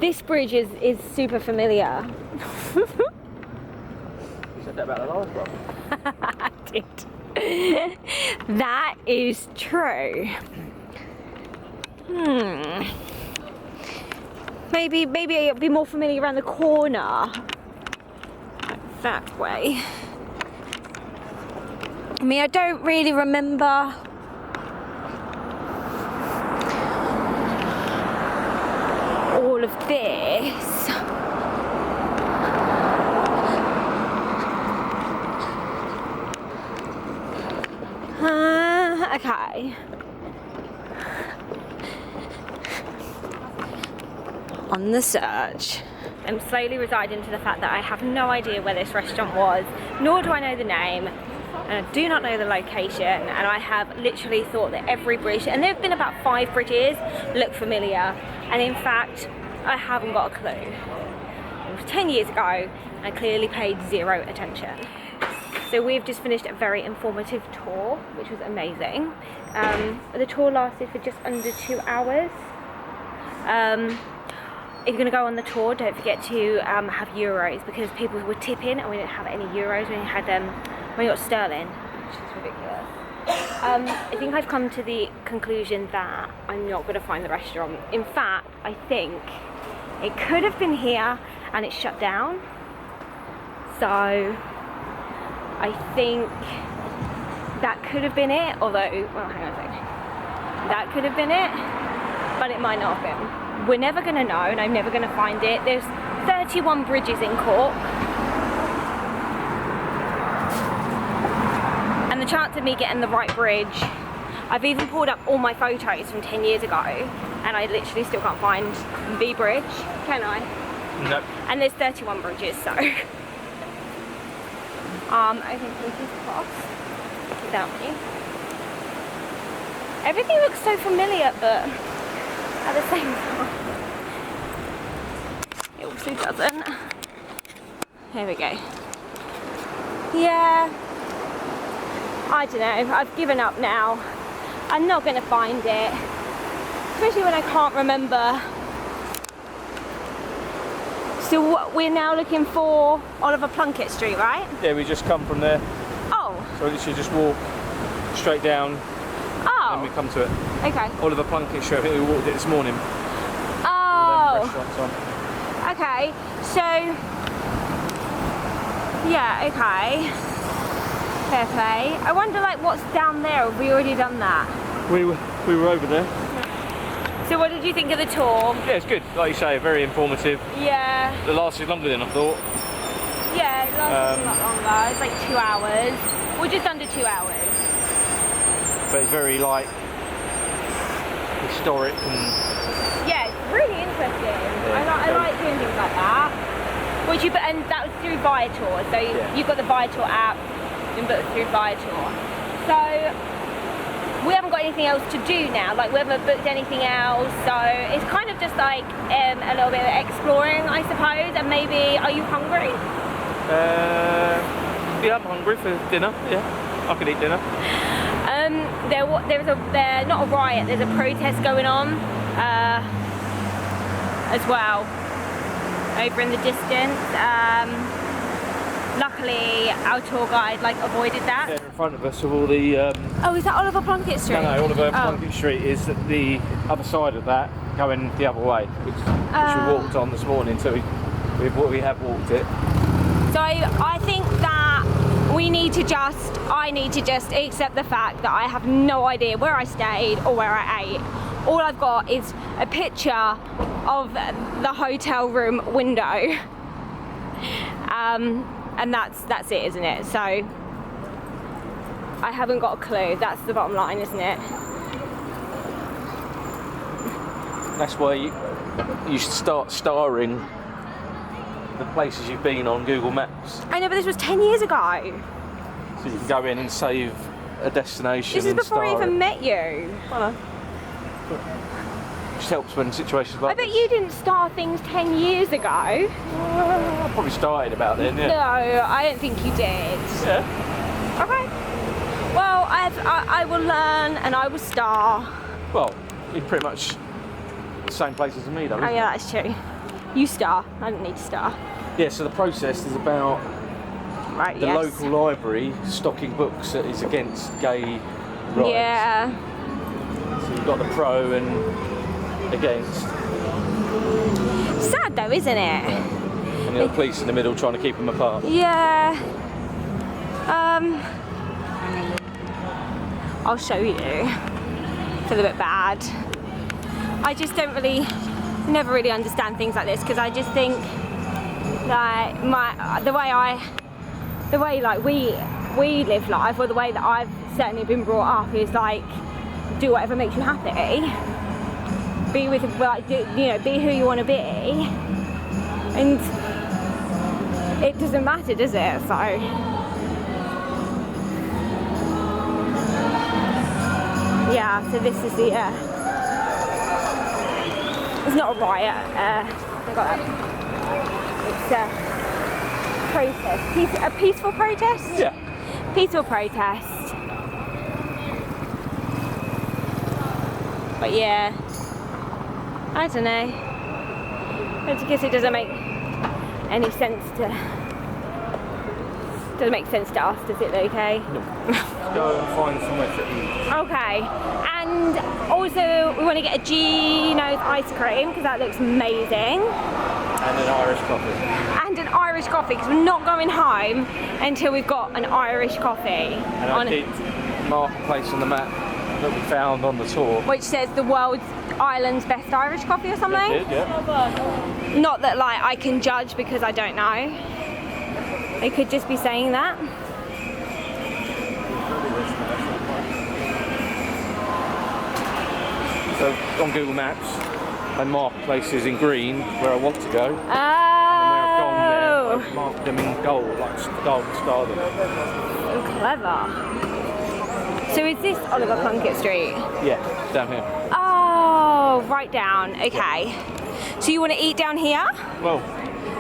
This bridge is super familiar. You said that about the last one. I did. That is true. Maybe it'll be more familiar around the corner. Like that way. I mean, I don't really remember all of this. Okay. On the search. I'm slowly residing to the fact that I have no idea where this restaurant was, nor do I know the name, and I do not know the location, and I have literally thought that every bridge, and there have been about 5 bridges, look familiar, and in fact, I haven't got a clue. It was 10 years ago, and I clearly paid 0 attention. So we've just finished a very informative tour, which was amazing. The tour lasted for just under 2 hours. If you're going to go on the tour, don't forget to have euros, because people were tipping and we didn't have any euros. We only had we got sterling, which is ridiculous. I think I've come to the conclusion that I'm not going to find the restaurant. In fact, I think it could have been here and it's shut down. So I think that could have been it, although, well, hang on a second. That could have been it, but it might not have been. We're never going to know, and I'm never going to find it. There's 31 bridges in Cork. And the chance of me getting the right bridge, I've even pulled up all my photos from 10 years ago, and I literally still can't find the bridge, can I? No. And there's 31 bridges, so. I think we can cross without me. Everything looks so familiar, but at the same time, it also doesn't. Here we go. Yeah, I don't know, I've given up now. I'm not going to find it, especially when I can't remember. So we're now looking for Oliver Plunkett Street, right? Yeah, we just come from there. Oh. So we literally just walk straight down. Oh. And we come to it. Okay. Oliver Plunkett Street, I think we walked it this morning. Oh. Restaurants on. Okay, so, yeah, okay. Fair play. I wonder, like, what's down there? Have we already done that? We were over there. So what did you think of the tour? Yeah, it's good. Like you say, very informative. Yeah. It lasted longer than I thought. Yeah, it lasted a lot longer. It's like 2 hours. We're just under 2 hours. But it's very, like, historic and... Yeah, it's really interesting. Yeah, I like doing things like that. And that was through Viator. So you've got the Viator app, you can book through Viator. So we haven't got anything else to do now. Like, we haven't booked anything else. So it's kind of just like a little bit of exploring, I suppose. And maybe, are you hungry? Yeah, I'm hungry for dinner. Yeah, I could eat dinner. There's not a riot, there's a protest going on as well over in the distance. Luckily our tour guide avoided that. Yeah, in front of us of all the Oh, is that Oliver Plunkett Street? No, Oliver Plunkett Street is at the other side of that, going the other way, which we walked on this morning, so we have walked it. So I think that I need to just accept the fact that I have no idea where I stayed or where I ate. All I've got is a picture of the hotel room window. And that's it, isn't it? So I haven't got a clue. That's the bottom line, isn't it? That's why you should start starring the places you've been on Google Maps. I know, but this was 10 years ago. So you can go in and save a destination. This is and before I star even it. met you. I know. Just helps when situations like I bet you didn't start things 10 years ago. I probably started about then, yeah. No, I don't think you did. Yeah. Okay. Well, I will learn and I will star. Well, you're pretty much the same place as me, though. Oh yeah, that's true. You star. I don't need to star. Yeah. So the process is about Right. the yes. local library stocking books that is against gay rights. Yeah. So you've got the pro and against. Sad though, isn't it? And the police in the middle trying to keep them apart. Yeah. I'll show you. Feel a bit bad. I just never really understand things like this, because I just think like we we live life, or the way that I've certainly been brought up, is like, do whatever makes you happy. Be with, like, you know, be who you want to be, and it doesn't matter, does it? So yeah. So this is the. It's not a riot. I got that. It's a protest. A peaceful protest. Yeah. Peaceful protest. But yeah, I don't know. I guess it doesn't make any sense to. Doesn't make sense to us, does it? Okay. No. Go and find somewhere to eat. Okay. And also, we want to get a Gino's ice cream because that looks amazing. And an Irish coffee. And an Irish coffee because we're not going home until we've got an Irish coffee. And I did mark a place on the map that we found on the tour. Which says the world's island's best Irish coffee or something. It did, yeah. Not that like I can judge because I don't know. They could just be saying that. So on Google Maps, I mark places in green where I want to go. Oh. And where I've gone there, I've marked them in gold, like gold star them. So clever. So is this Oliver Plunkett Street? Yeah, down here. Oh, right down. Okay. So you want to eat down here? Well,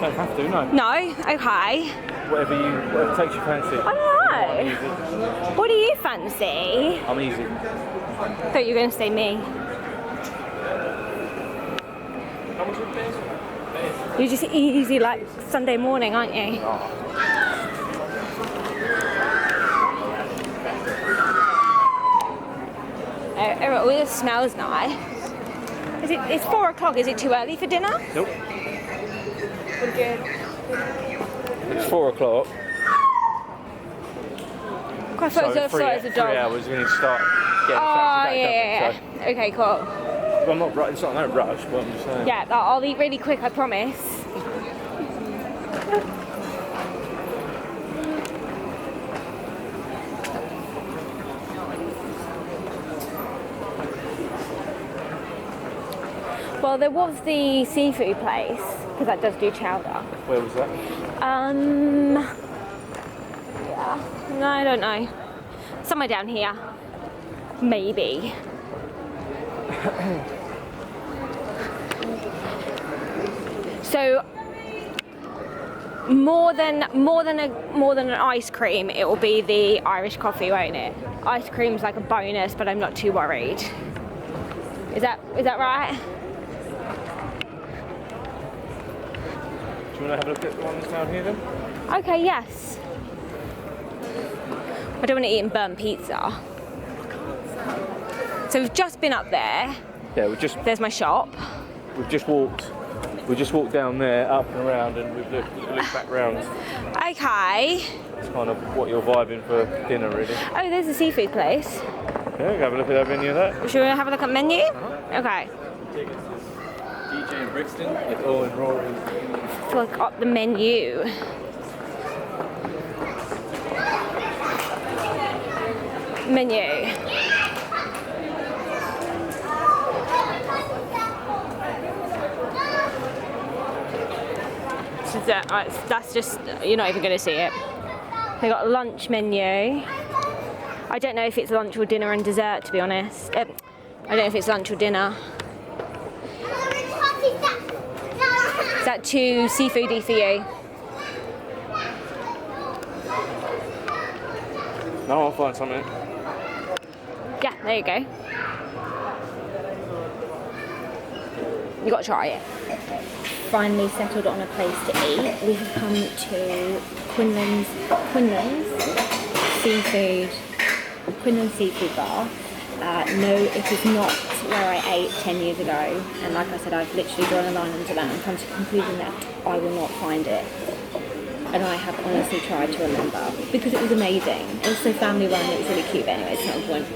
don't have to, no. No? Okay. Whatever takes your fancy. I don't know. What do you fancy? I'm easy. Thought you were going to say me. You're just easy like Sunday morning, aren't you? Oh, this smells nice. It's 4 o'clock. Is it too early for dinner? Nope. It's 4 o'clock. I thought it was three a dog. hours, we need to start getting Oh, back, yeah. So. Okay, cool. Well, I'm not, it's not no rush, but I'm just saying. Yeah, I'll eat really quick, I promise. Well, there was the seafood place, because that does do chowder. Where was that? Yeah, no, I don't know. Somewhere down here. Maybe. So more than an ice cream, it will be the Irish coffee, won't it? Ice cream's like a bonus, but I'm not too worried. Is that right? Do you want to have a look at the ones down here then? Okay, yes. I don't want to eat burnt pizza. So we've just been up there. Yeah, There's my shop. we've just walked down there, up and around, and we've looked back round. Okay. It's kind of what you're vibing for dinner, really. Oh, there's a seafood place. Yeah, have a look at that menu of that. Should we have a look at menu? Uh-huh. Okay. DJ in Brixton. It's all in Rory. Look up the menu. Menu. So that's just, you're not even going to see it. They got a lunch menu. I don't know if it's lunch or dinner and dessert, to be honest. I don't know if it's lunch or dinner. Is that too seafoody for you? No, I'll find something. Yeah, there you go. You got to try it. Finally settled on a place to eat. We have come to Quinlan's Seafood Bar. No, it is not where I ate 10 years ago, and like I said, I've literally drawn a line under that and come to the conclusion that I will not find it. And I have honestly tried to remember, because it was amazing. It was so family run, it was really cute, but anyway, it's not the point.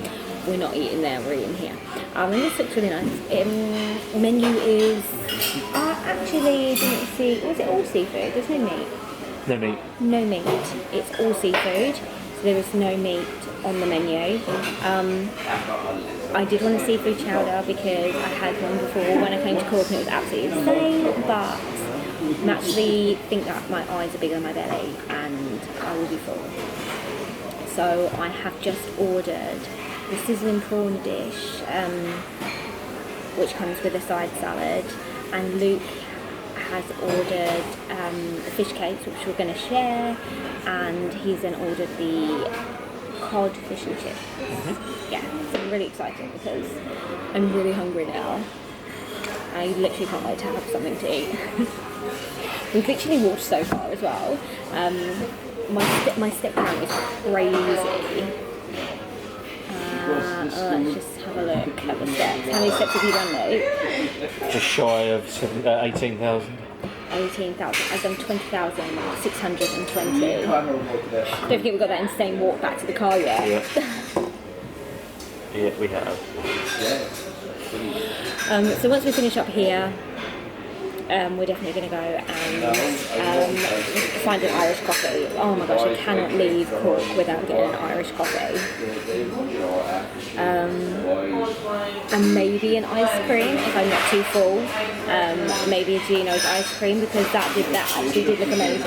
We're not eating there, we're eating here. And this looks really nice. Menu is, I actually didn't see, was it all seafood? There's no meat. No meat. No meat, it's all seafood. so there is no meat on the menu. I did want a seafood chowder because I had one before when I came to Cork and it was absolutely insane, but I actually think that my eyes are bigger than my belly and I will be full. So I have just ordered the sizzling prawn dish, which comes with a side salad, and Luke has ordered the fish cakes, which we're going to share, and he's then ordered the cod fish and chips. Yeah, so I'm really excited because I'm really hungry now. I literally can't wait to have something to eat. We've literally walked so far as well. My step count is crazy. Let's just have a look at the steps. How many steps have you done, Luke? Just shy of 18,000. 18,000. I've done 20,620. Don't forget we've got that insane walk back to the car yet. Yeah. Yeah, we have. So once we finish up here, we're definitely going to go and find an Irish coffee. Oh my gosh, I cannot leave Cork without getting an Irish coffee. And maybe an ice cream if I'm not too full. Maybe a Gino's ice cream because that actually did look amazing.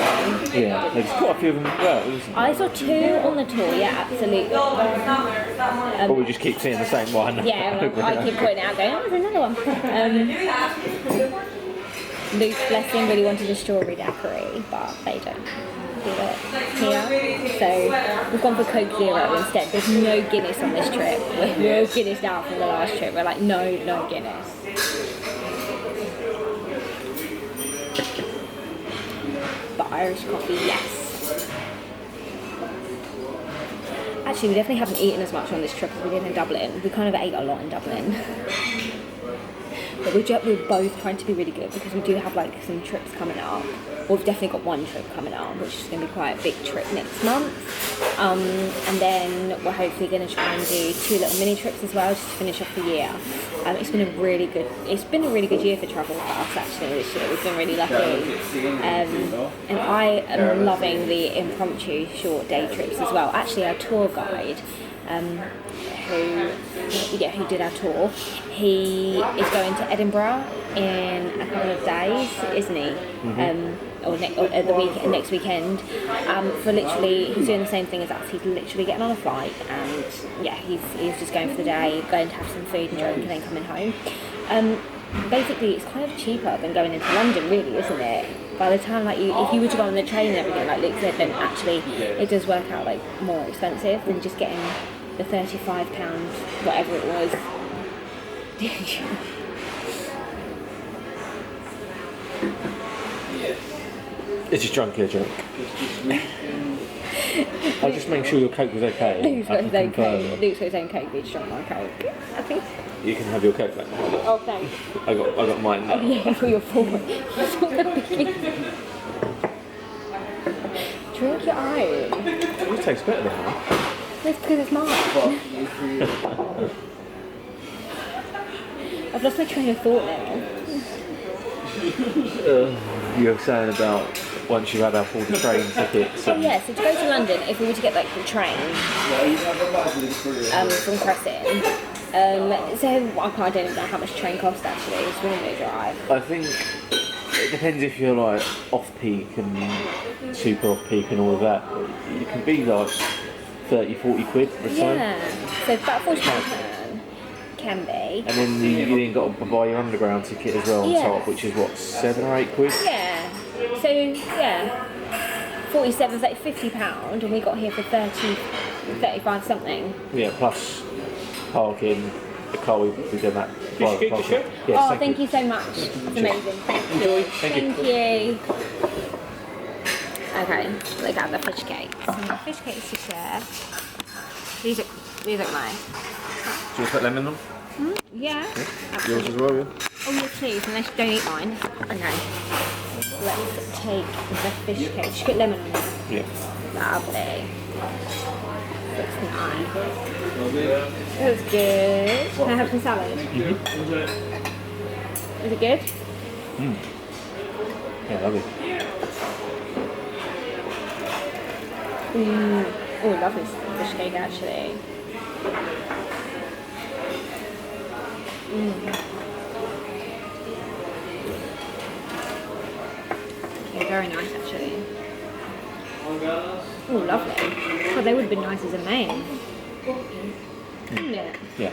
Yeah, there's quite a few of them as well. I saw 2 on the tour, yeah, absolutely. But we just keep seeing the same one. Yeah, I keep pointing it out going, oh, there's another one. Luke, bless him, really wanted a strawberry daiquiri, but they don't do it here. So we've gone for Coke Zero instead. There's no Guinness on this trip. We're all Guinnessed out from the last trip. We're like, no Guinness. But Irish coffee, yes. Actually, we definitely haven't eaten as much on this trip as we did in Dublin. We kind of ate a lot in Dublin. But we're both trying to be really good because we do have like some trips coming up. Well, we've definitely got one trip coming up, which is going to be quite a big trip next month. And then we're hopefully going to try and do 2 little mini trips as well, just to finish off the year. It's been a really good year for travel for us actually this year. We've been really lucky. And I am loving the impromptu short day trips as well. Actually, our tour guide, who did our tour, he is going to Edinburgh in a couple of days, isn't he? Or next weekend. For literally, he's doing the same thing as us. He's literally getting on a flight, and yeah, he's just going for the day, going to have some food and drink, and then coming home. Basically, it's kind of cheaper than going into London, really, isn't it? By the time, if you were to go on the train and everything, like Luke said, then actually it does work out like more expensive than just getting the £35, whatever it was. It's just drunk here, drunk. I'll just make sure your Coke was okay. Luke's got his own Coke. Luke's got his own Coke, but he's drunk my Coke. I think. You can have your Coke back. Oh, thanks. I got mine. Oh, yeah, for your full one. Drink your own. It tastes better than mine. That's because it's mine. I've lost my train of thought now. You were saying about once you've had up all the train tickets. Oh yeah, so to go to London, if we were to get like the train from Crescent, so I don't even know how much train costs actually. It's really drive. I think it depends if you're like off peak and super off peak and all of that. You can be like 30-40 quid return. Yeah, so about £40 can be. And then you then got to buy your underground ticket as well on top, which is what, 7 or 8 quid? Yeah. So yeah, 47 is like £50, and we got here for 35 something. Yeah, plus parking. The car we did that. Yes, thank you so much. That's amazing. Thank you. Thank you. Okay, look at the fish cakes. Some fish cakes to share. These look nice. Do you put lemon on? Yeah. Yours as well, yeah? Oh yes, please, unless you don't eat mine. Okay. Let's take the fish cake. Just put lemon on it. Yeah. Lovely. $69. That was good. Can I have some salad? Is it good? Yeah, lovely. Oh, lovely fish cake actually. Yeah, very nice actually. Oh, lovely. God, they would have been nice as a main. Wouldn't it? Yeah.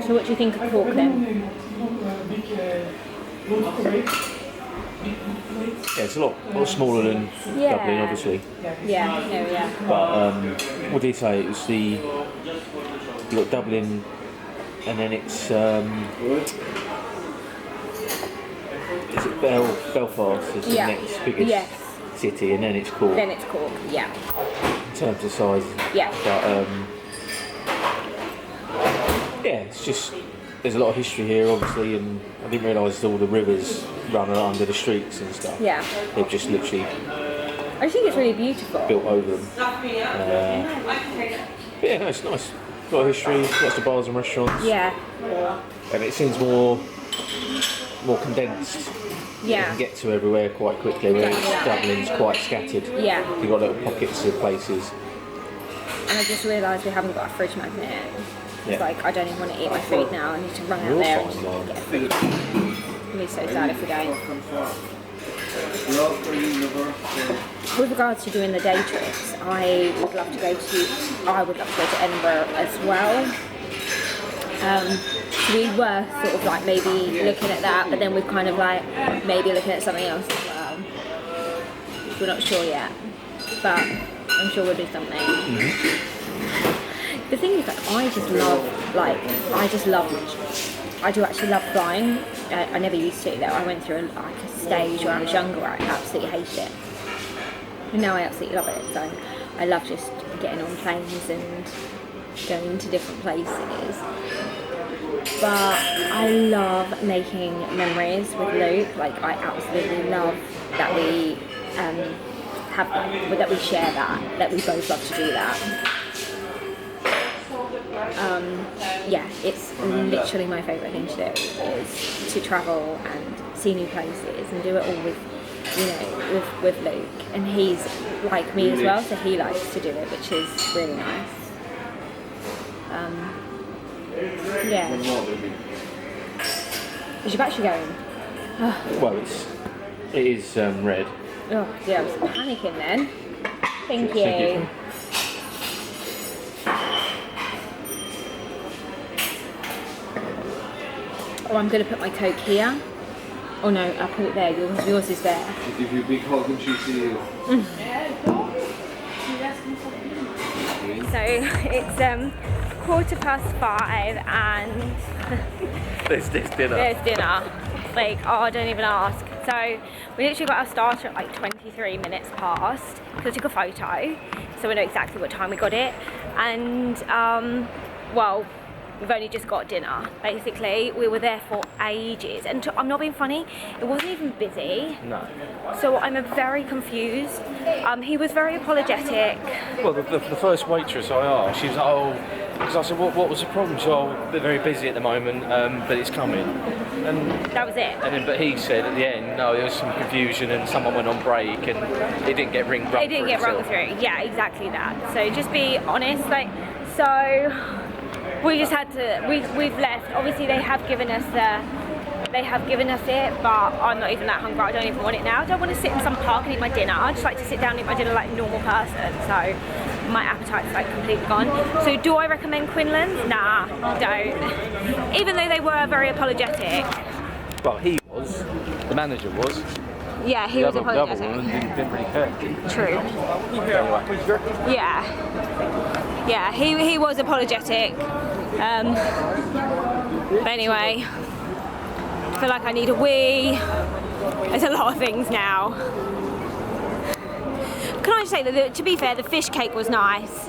So what do you think of Cork then? Yeah, it's a lot smaller than Yeah. Dublin, obviously. Yeah, no, yeah. But what did he say? It was you got Dublin, and then it's is it Belfast is the Yeah. next biggest Yes. city, and then it's Cork Then it's Cork, yeah. in terms of size. Yeah. But yeah, it's just there's a lot of history here, obviously, and I didn't realise all the rivers run under the streets and stuff. Yeah. They've just literally I think it's really beautiful. built over them. But yeah, no, it's nice. A lot of history, lots of bars and restaurants. Yeah. And it seems more condensed. You Yeah. can get to everywhere quite quickly, whereas Yeah. Dublin's quite scattered. Yeah. You've got little pockets of places. And I just realised we haven't got a fridge magnet. It's Yeah. like I don't even want to eat my food now. I need to run out You're there fine, and man. get a food. It'll be so sad if we don't. With regards to doing the day trips, I would love to go to Edinburgh as well. So we were sort of like maybe looking at that, but then we're kind of like maybe looking at something else as well. We're not sure yet, but I'm sure we'll do something. The thing is, like, I do actually love flying. I never used to though. I went through a stage where I was younger where I absolutely hated it. And now I absolutely love it. So I love just getting on planes and going to different places. But I love making memories with Luke. Like, I absolutely love that we that we share that we both love to do that. Yeah, it's literally my favourite thing to do is to travel and see new places and do it all with Luke, and he's like me as well, so he likes to do it, which is really nice. Yeah. Is your battery going? Well, it is red. Oh yeah, I was panicking then. Thank you. Oh, I'm going to put my Coke here. Oh no, I'll put it there. Yours is there. I'll give you a big hug when she sees you. So it's 5:15 and There's dinner. there's dinner. Like, oh, don't even ask. So we literally got our starter at like 23 minutes past because I took a photo, so we know exactly what time we got it. And well, we've only just got dinner. Basically, we were there for ages, and I'm not being funny, it wasn't even busy. No. So I'm very confused. He was very apologetic. Well, the first waitress I asked, she was like, oh, because I said, what was the problem? She said, oh, they're very busy at the moment, but it's coming. And That was it. but he said at the end, no, there was some confusion and someone went on break and it didn't get rung through. It didn't get rung through. Yeah, exactly that. So just be honest. Like, so we just had to. We've left. Obviously, they have given us it, but I'm not even that hungry. I don't even want it now. I don't want to sit in some park and eat my dinner. I just like to sit down and eat my dinner like a normal person. So my appetite's like completely gone. So do I recommend Quinlan's? Nah, don't. Even though they were very apologetic. Well, he was. The manager was. Yeah, he was The other apologetic. woman didn't really care. True. Anyway. Yeah, he was apologetic. But anyway, I feel like I need a wee. There's a lot of things now. Can I just say that, to be fair, the fish cake was nice,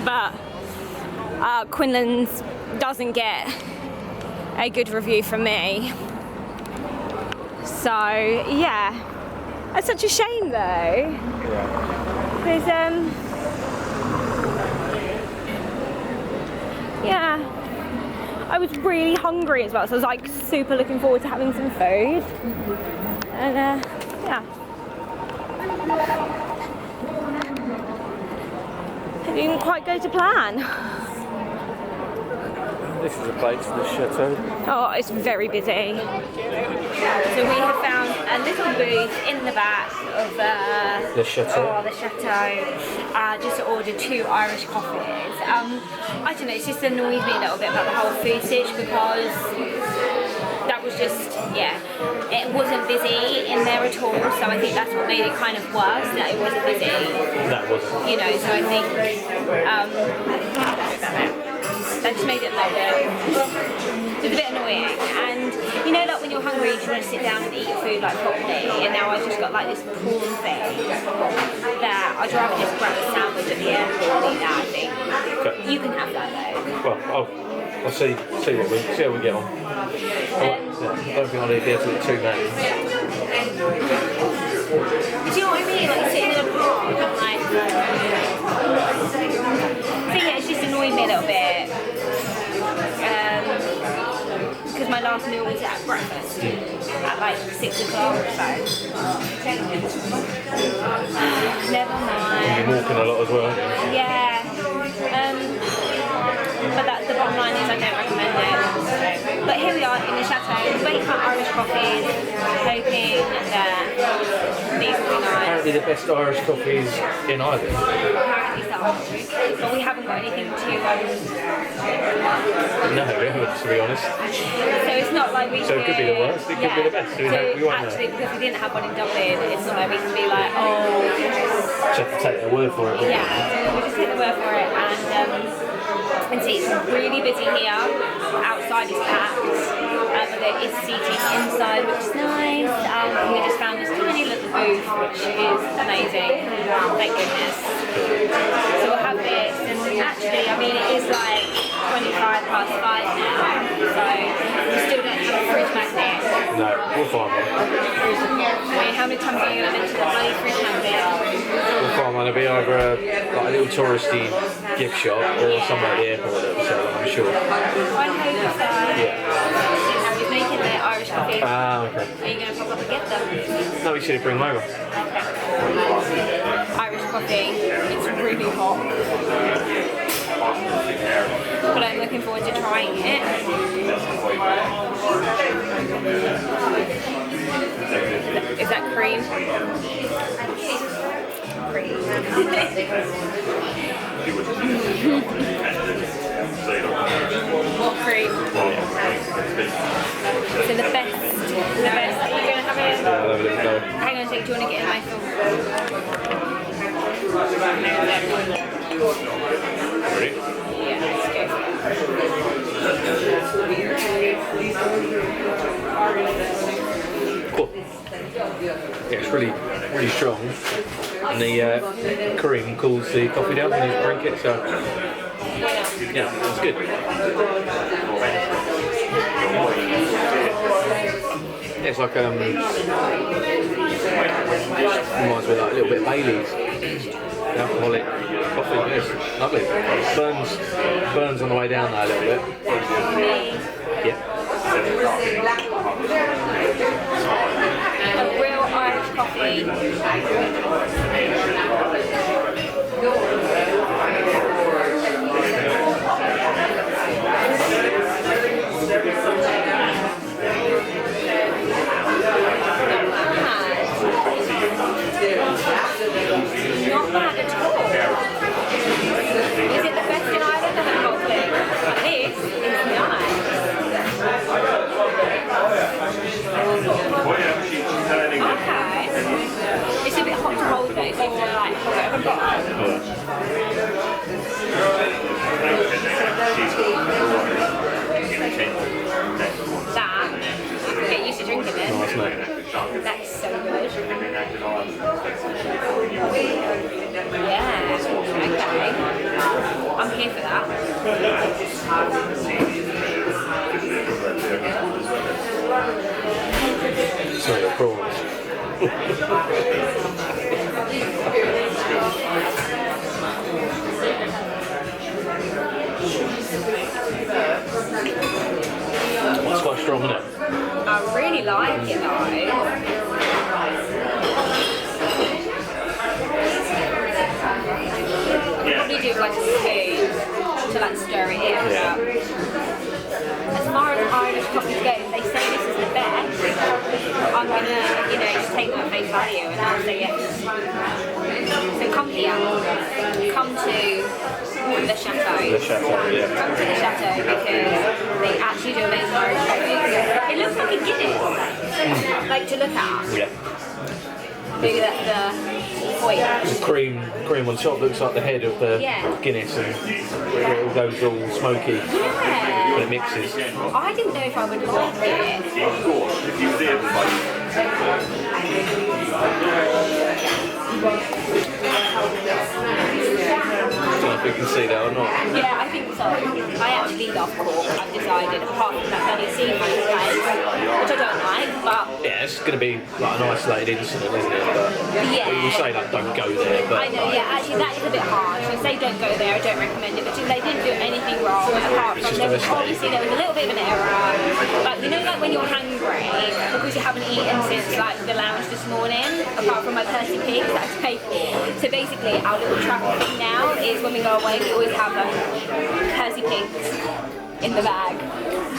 but Quinlan's doesn't get a good review from me. So yeah, that's such a shame though. Because yeah, I was really hungry as well, so I was like super looking forward to having some food. And yeah. It didn't quite go to plan. This is a place, the chateau. Oh, it's very busy. So we have found a little booth in the back of The chateau. the chateau. Just to order 2 Irish coffees. I don't know, it just annoys me a little bit about the whole food sitch because that was just, yeah, it wasn't busy in there at all. So I think that's what made it kind of worse, that it wasn't busy. That wasn't. You know, so I think that just made it like it's a bit annoying. And you know, like when you're hungry, you just want to sit down and eat your food like properly. And now I've just got like this prawn thing that I'd rather just grab a sandwich at the airport and eat that. I think you can have that though. Well, I'll see how we get on. I don't think I'll be able to eat too many. Do you know what I mean? Like sitting in a park and like, I think it's just annoyed me a little bit. Because my last meal was at breakfast at like 6 o'clock or so. Never mind. You're walking a lot as well. Yeah. But that's the bottom line is I don't recommend it. But here we are in the chateau, waiting for Irish coffees, hoping that these will be nice. Apparently the best Irish coffees in Ireland. Apparently so. But we haven't got anything to No, we haven't, to be honest. so it's not like we So it could be the worst, it could be the best. We won't know. Actually, because we didn't have one in Dublin, it's not like we can be like, oh, Just have to take their word for it. yeah, so we just take the word for it and see it's really busy here. Outside is packed, but there is seating inside, which is nice. We just found this tiny little booth, which is amazing. Thank goodness. So we'll have this, and actually, I mean, it is like 5:25 now, so we still don't have a fridge magnet. No, we'll find one. I mean, how many times are you going to mention the bloody fridge magnet? We'll find one. It'll be either like a little touristy gift shop or somewhere at the airport that will sell them, I'm sure. I hope so. He's making the Irish coffee. Ah, okay. Are you going to pop up and get them? No, we should bring them over. Irish coffee. It's really hot. But I'm looking forward to trying it. Is that cream? Cream. What cream? So the best. Are you going to have it? I'll have a little go. Hang on a sec, do you want to get in my film? Ready? Yeah, let's go Cool. Yeah, it's really strong. And the cream cools the coffee down when you drink it, so yeah, it's good. Yeah, it's like reminds me of like a little bit of Bailey's. Alcoholic coffee, it's lovely. Burns on the way down there a little bit. Yeah. A real Irish coffee. Not bad at all. Is it the best in Ireland? I haven't got a clue. This is nice. Okay. It's a bit hot to hold though, so you want to like hold it over that. I can get used to drinking it. Nice, mate. That's so good. Yeah, okay. I'm here for that. Sorry, the prawns. like it though. I'd probably do like a spoon to like stir it in. Yeah. But as far as Irish coffee goes, they say this is the best. I'm gonna, just take them at face value and I'll say yes. So come here, come to the chateau. The chateau, yeah. Come to the chateau because they actually do amazing Irish coffee. It looks like a Guinness, like to look at. Yeah. Maybe that's the point. The cream on top looks like the head of the Guinness, and it all goes all smoky Yeah. when it mixes. I didn't know if I would like it. Of course, if you did, like, I don't know if you can see that or not. Yeah, I think so. I actually love Cork. I've decided, apart from that bloody sea kind of place, which I don't like, but Yeah, it's going to be like an isolated incident, isn't it? But yeah. you say like don't go there, but I know, yeah, actually that is a bit harsh. I say don't go there, I don't recommend it, but they didn't do anything wrong apart from there was obviously there was a little bit of an error. Like like when you're hungry because you haven't eaten since like the lounge this morning, apart from my Percy pigs that I take. So basically our little travel thing now is when we go away we always have Percy pigs in the bag.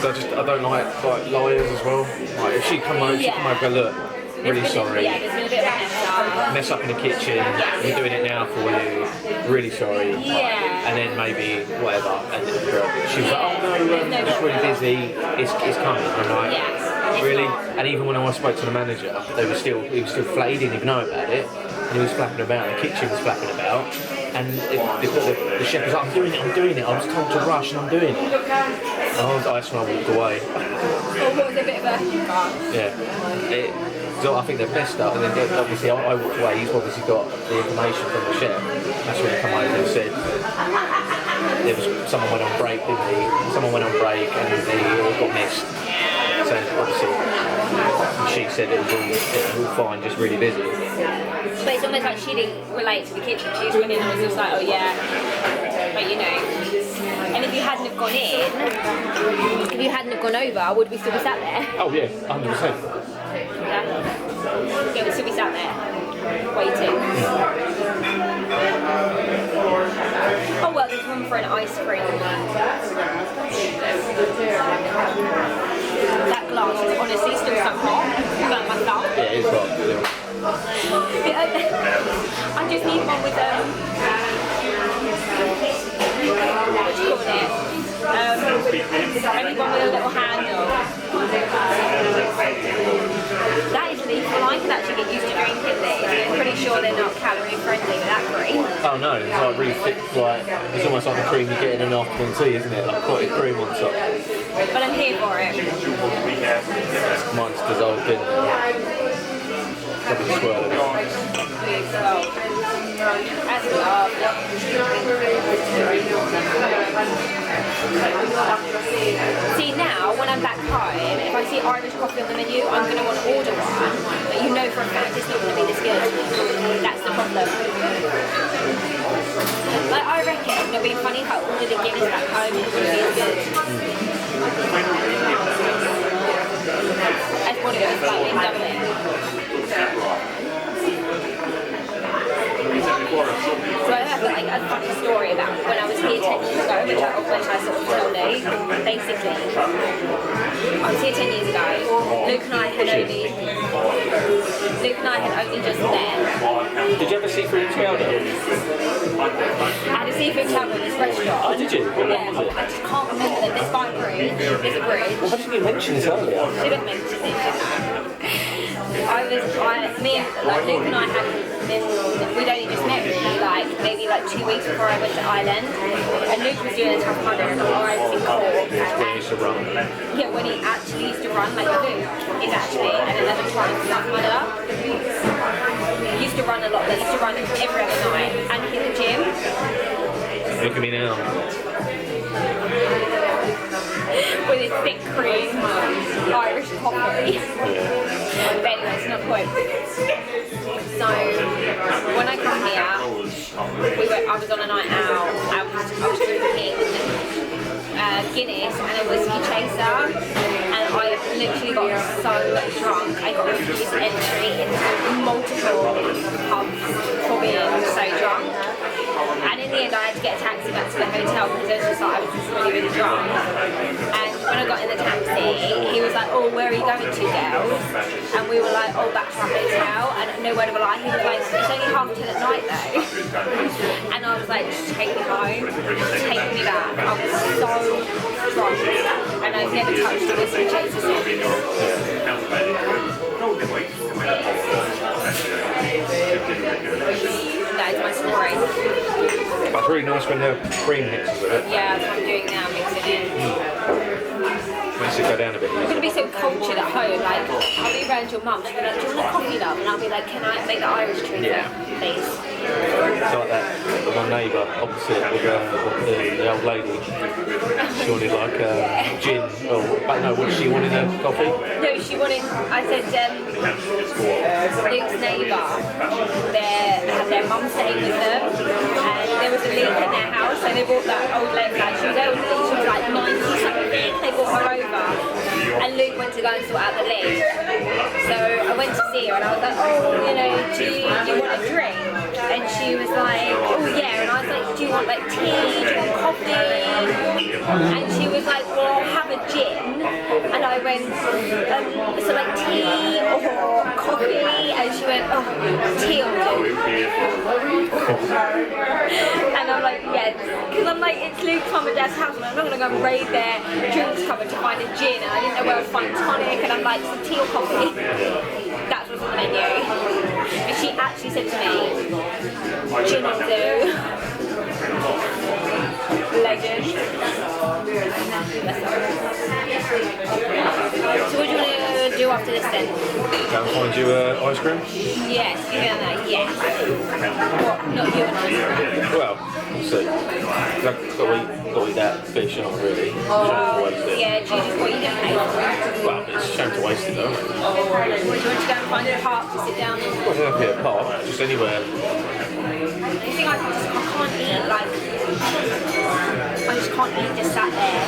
I don't like liars as well. Like if she come over, go look. Really sorry. Yeah, there's been a bit of a Mess up in the kitchen. We're doing it now for you. Really sorry. Yeah. And then maybe whatever. And then she was like, oh no, just really busy. It's coming. And I'm like, really? And even when I spoke to the manager, he was still flat. He didn't even know about it. And he was flapping about. The kitchen was flapping about. And the chef was like, I'm doing it. I was told to rush, and I'm doing it. And that's when I walked away. Or was a bit of a Yeah. So I think the best stuff, and then obviously I walked away, he's obviously got the information from the chef. That's when he come over and said, someone went on break, didn't he? Someone went on break and they all got missed. So obviously, she said it was all fine, just really busy. But it's almost like she didn't relate to the kitchen. She just went in and was just like, oh yeah, but And if you hadn't have gone in, if you hadn't have gone over, would we still be sat there? Oh yeah, 100%. Yeah, we'd still be sat there, waiting. Oh well, there's room for an ice cream. That glass is honestly still so hot. Like my thumb. Yeah, it's hot. Yeah. I just need one with what do you call it? I need one with a little handle. That is lethal. I can actually get used to drinking these. I'm pretty sure they're not calorie friendly with that cream. Oh no, it's like really thick, it's almost like the cream you get in an afternoon tea, isn't it? Like quite a cream on top. But I'm here for it. Mine's dissolved in. Probably swirling it. That's love. See now, when I'm back home, if I see Irish coffee on the menu, I'm going to want to order one, but you know for a fact it's not going to be this good. That's the problem. Like I reckon it'll be funny if I order the Guinness back home, it's going to be as good. As what it was like in Dublin. So I have like a funny story about when I was here 10 years ago, which I sort of told you. Basically, I was here 10 years ago. Luke and I had only just met. Did you have a seafood chowder? I had a seafood chowder in this restaurant. Oh, did you? Yeah, I just can't remember them. This by bridge. There's a bridge. Why didn't you mention this earlier? Should have mentioned it. Luke and I we'd only just met maybe 2 weeks before I went to Ireland, and Luke was doing a tough runner and I was in Cork. When he used to run. Yeah, when he actually used to run, like Luke is actually an 11-time tough runner. He used to run a lot, he used to run every other night and hit the gym. Look at me now. With his thick cream Irish coffee. But anyway, it's not the point. So when I come here, I was on a night out. I was drinking Guinness and a whiskey chaser, and I literally got so drunk, I got refused entry into multiple pubs for being so drunk. And in the end, I had to get a taxi back to the hotel because it was just like I was just really, really drunk. And when I got in the taxi, he was like, "Oh, where are you going to, girls?" And we were like, "Oh, back to our hotel." And no word of a lie, he was like, "It's only 10:30 at night though." And I was like, "Just take me home, just take me back." I was so drunk, and I've never touched a whiskey chaser since. That is my story. That's really nice when they're cream mixes with it. Yeah, that's what I'm doing now, mixing it. Makes it go down a bit. I'm going to be so cultured at home, like, I'll be around your mum, she'll be like, "Do you want a coffee, love?" And I'll be like, "Can I make the Irish treatment, please?" It's like that. My neighbour opposite with the old lady. She wanted like gin. Oh, but no, what she wanted a coffee? No, she wanted, I said, Luke's neighbour, their mum staying with them, and there was a leak in their house, so they brought that old lady, like, she was elderly, she was like 90 something, they brought her over, and Luke went to go and sort out the leak. So I went to see her, and I was like, "Oh, you know, do you want a drink?" And she was like, "Oh yeah," and I was like, "Do you want like tea, do you want coffee?" And she was like, "Well, I'll have a gin." And I went, "So like tea or coffee?" And she went, "Oh, tea or gin." And I'm like, "Yeah," because I'm like, it's Luke's mum and dad's house, and I'm not going to go and raid their drinks cupboard to find a gin, and I didn't know where I'd find tonic, and I'm like, "Some tea or coffee?" That's what's on the menu. And she actually said to me, "Gin will do." Legend. So what do you want to do after this then? Go and find you ice cream? Yes, you know that, yes. What, not you and I? Well, we'll see. Got to eat that fish, aren't we, really? Shame to waste it. Yeah, do you just what you don't pay for? Well, it's a shame to waste it, though. What, do you want to go and find a park to sit down in? Well, it doesn't have to be a park, just anywhere. You think I can't eat, like, I just can't eat just sat there.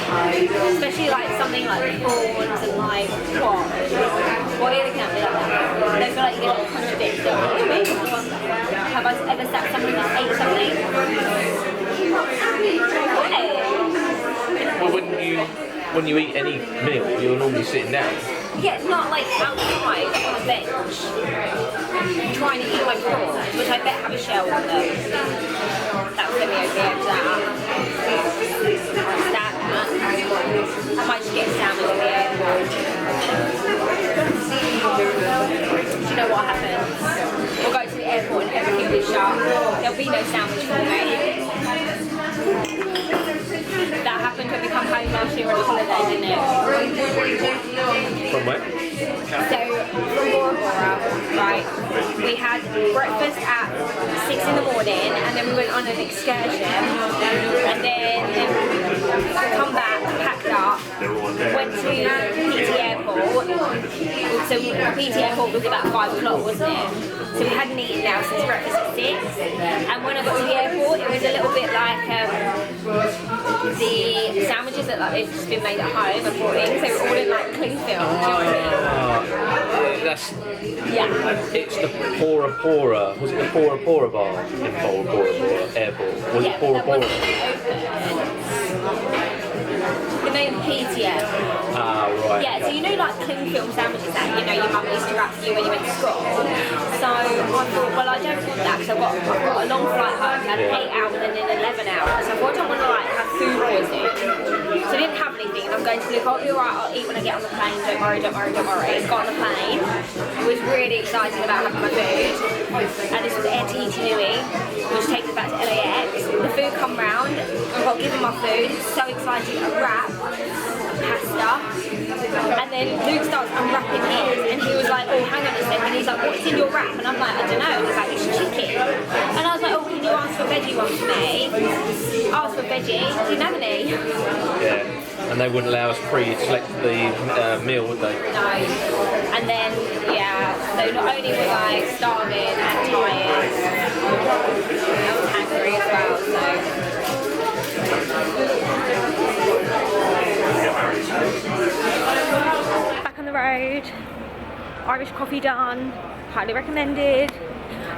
Especially like something like prawns and like what? What are they can't be like that? I don't feel like you're going to contradict them. Have I ever sat somebody that ate something? Well, when you eat any meal, you're normally sitting down. Yeah, not like outside on a bench, trying to eat my prawns, which I bet have a shell on them. That would be okay with that. I might just get a sandwich at the airport. Do you know what happens? We'll go to the airport and everything will be shut. There'll be no sandwich for me. That happened when we come home last year on a holiday, didn't it? From where? So, from Bora Bora, right, we had breakfast at 6 in the morning, and then we went on an excursion, and then come back, packed up, went to PT Airport. So PT Airport was about 5 o'clock, wasn't it? So we hadn't eaten now since breakfast at 6, and when I got to the airport, it was a little bit like the sandwiches that like they've just been made at home and brought in, so they were all in like cling film. Do you know what I mean? That's Yeah. it's the Bora Bora. Was it the Bora Bora bar in Bora Bora Airport? Was Yeah, it Bora but that Bora? wasn't the main PTM. Ah, right. Yeah, so you know like cling film sandwiches that you know your mum used to wrap for you when you went to school. So I thought, well, I don't want that because I've got a long flight home, I had 8 hours and then 11 hours. So I thought I don't want to like have food poisoning. So I didn't have anything, and I'm going to look, "I'll be alright, I'll eat when I get on the plane, don't worry, don't worry, don't worry." Got on the plane, was really excited about having my food, and this was Air Tahiti Nui, which takes us back to LAX. The food come round, I got given my food, so excited, a wrap, pasta, and then Luke starts unwrapping his, and he was like, "Oh, hang on a second," he's like, "What's in your wrap?" And I'm like, "I don't know," he's like, "It's chicken," and I was like, "Oh, can you ask for a veggie one for me?" Asked for veggie, didn't have any. Yeah, and they wouldn't allow us pre-select the meal, would they? No. And then, yeah, so not only was I starving and tired, I was hungry as well, so. Back on the road. Irish coffee done, highly recommended.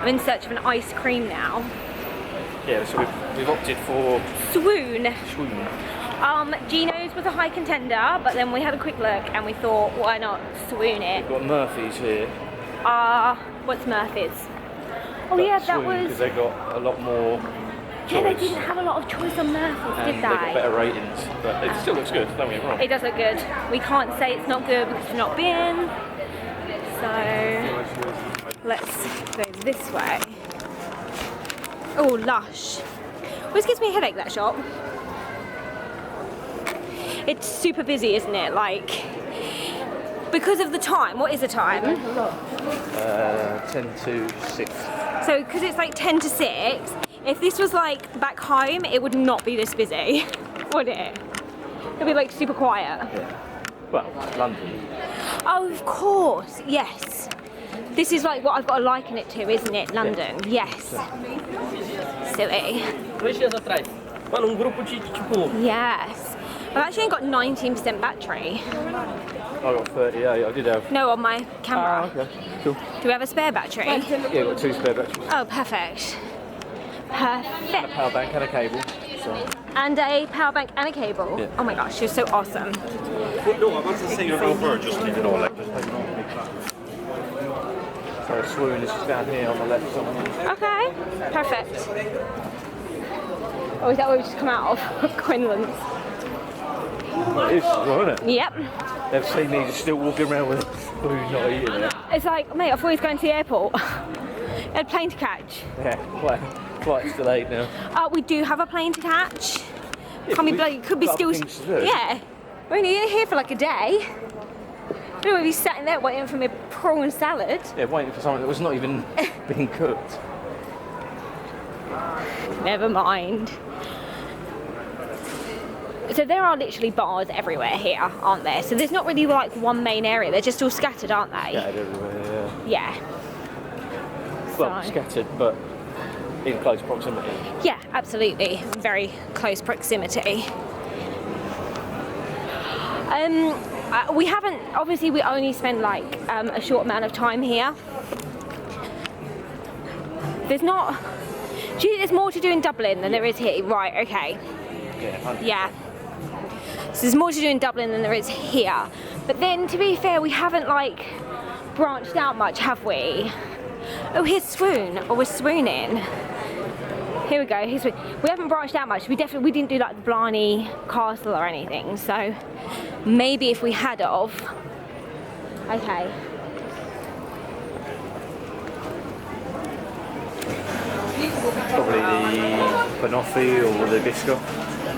I'm in search of an ice cream now. Yeah, so we've opted for Swoon. Swoon. Gino's was a high contender, but then we had a quick look and we thought, why not Swoon it? We've got Murphy's here. What's Murphy's? Oh yeah, that Swoon, was... because they got a lot more choice. Yeah, they didn't have a lot of choice on Murphy's, and did they got they? better ratings, but it still looks good, don't get me wrong. It does look good. We can't say it's not good because we've not been. So let's go this way. Oh, Lush. Always gives me a headache, that shop. It's super busy, isn't it? Like, because of the time. What is the time? 10 to 6. So, because it's like 10 to 6, if this was like back home, it would not be this busy, would it? It'd be like super quiet. Yeah. Well, London. Oh, of course, yes. This is like what I've got to liken it to, isn't it? London, yes. Silly. Yes. I've actually got 19% battery. I got 38, I did have. No, on my camera. Okay, cool. Do we have a spare battery? Yeah, I've got 2 spare batteries. Oh, perfect. A Perfect. power bank and a cable. So. And a power bank and a cable. Yeah. Oh my gosh, you're so awesome. So Swoon is just down here on the left side. Okay, perfect. Oh, is that where we just come out of? Quinlan's. It is, well, isn't it? Yep. They've seen me just still walking around with food not eating it. It's like, mate, I thought he was going to the airport. Had a plane to catch. Yeah, flight's delayed now. We do have a plane to catch. Yeah, Can't be we- bloody, could be got still. other things to do. Yeah. We're only here for like a day. I don't want to be sitting there waiting for my prawn salad. Yeah, waiting for something that was not even being cooked. Never mind. So there are literally bars everywhere here, aren't there? So there's not really like one main area. They're just all scattered, aren't they? Scattered everywhere, Yeah. yeah. Well, So- scattered, but in close proximity. Yeah, absolutely. Very close proximity. We haven't, obviously we only spend like a short amount of time here. There's not, do you think there's more to do in Dublin than there is here? Right, okay. Yeah, 100%. Yeah. So there's more to do in Dublin than there is here. But then, to be fair, we haven't like branched out much, have we? Oh, here's Swoon, or we're swooning. Here we go. Here's Swoon. We haven't branched out much. We didn't do like the Blarney Castle or anything. So maybe if we had of. Okay. Probably the banoffee or the biscoff.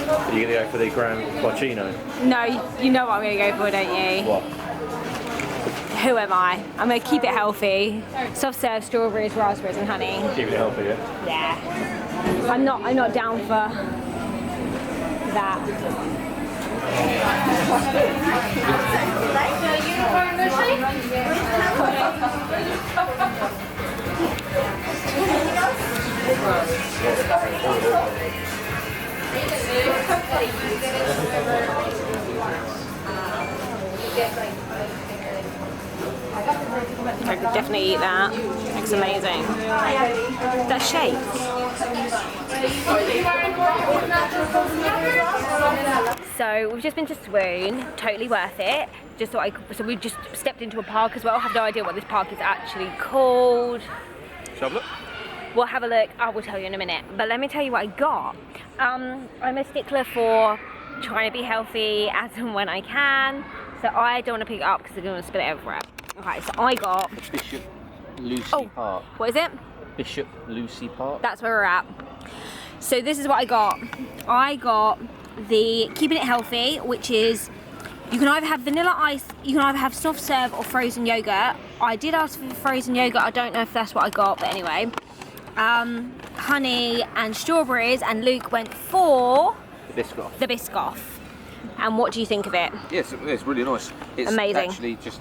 Are you going to go for the Grand Bocchino? No, you know what I'm going to go for, don't you? What? Who am I? I'm going to keep it healthy. Soft serve strawberries, raspberries and honey. Keep it healthy, yeah? Yeah. I'm not down for that. I could definitely eat that. It's amazing. That shake. So we've just been to Swoon, totally worth it. Just thought so we just stepped into a park as well. I have no idea what this park is actually called. Shall I have a look? We'll have a look. I will tell you in a minute. But let me tell you what I got. I'm a stickler for trying to be healthy as and when I can. So I don't want to pick it up because I'm going to spill it everywhere. Okay, so I got... Bishop Lucy Park. What is it? Bishop Lucy Park. That's where we're at. So this is what I got. I got the Keeping It Healthy, which is... You can either have vanilla ice, you can either have soft serve or frozen yogurt. I did ask for frozen yogurt. I don't know if that's what I got, but anyway. Honey and strawberries, and Luke went for... The Biscoff. The Biscoff. And what do you think of it? Yes, it's really nice. It's Amazing. actually just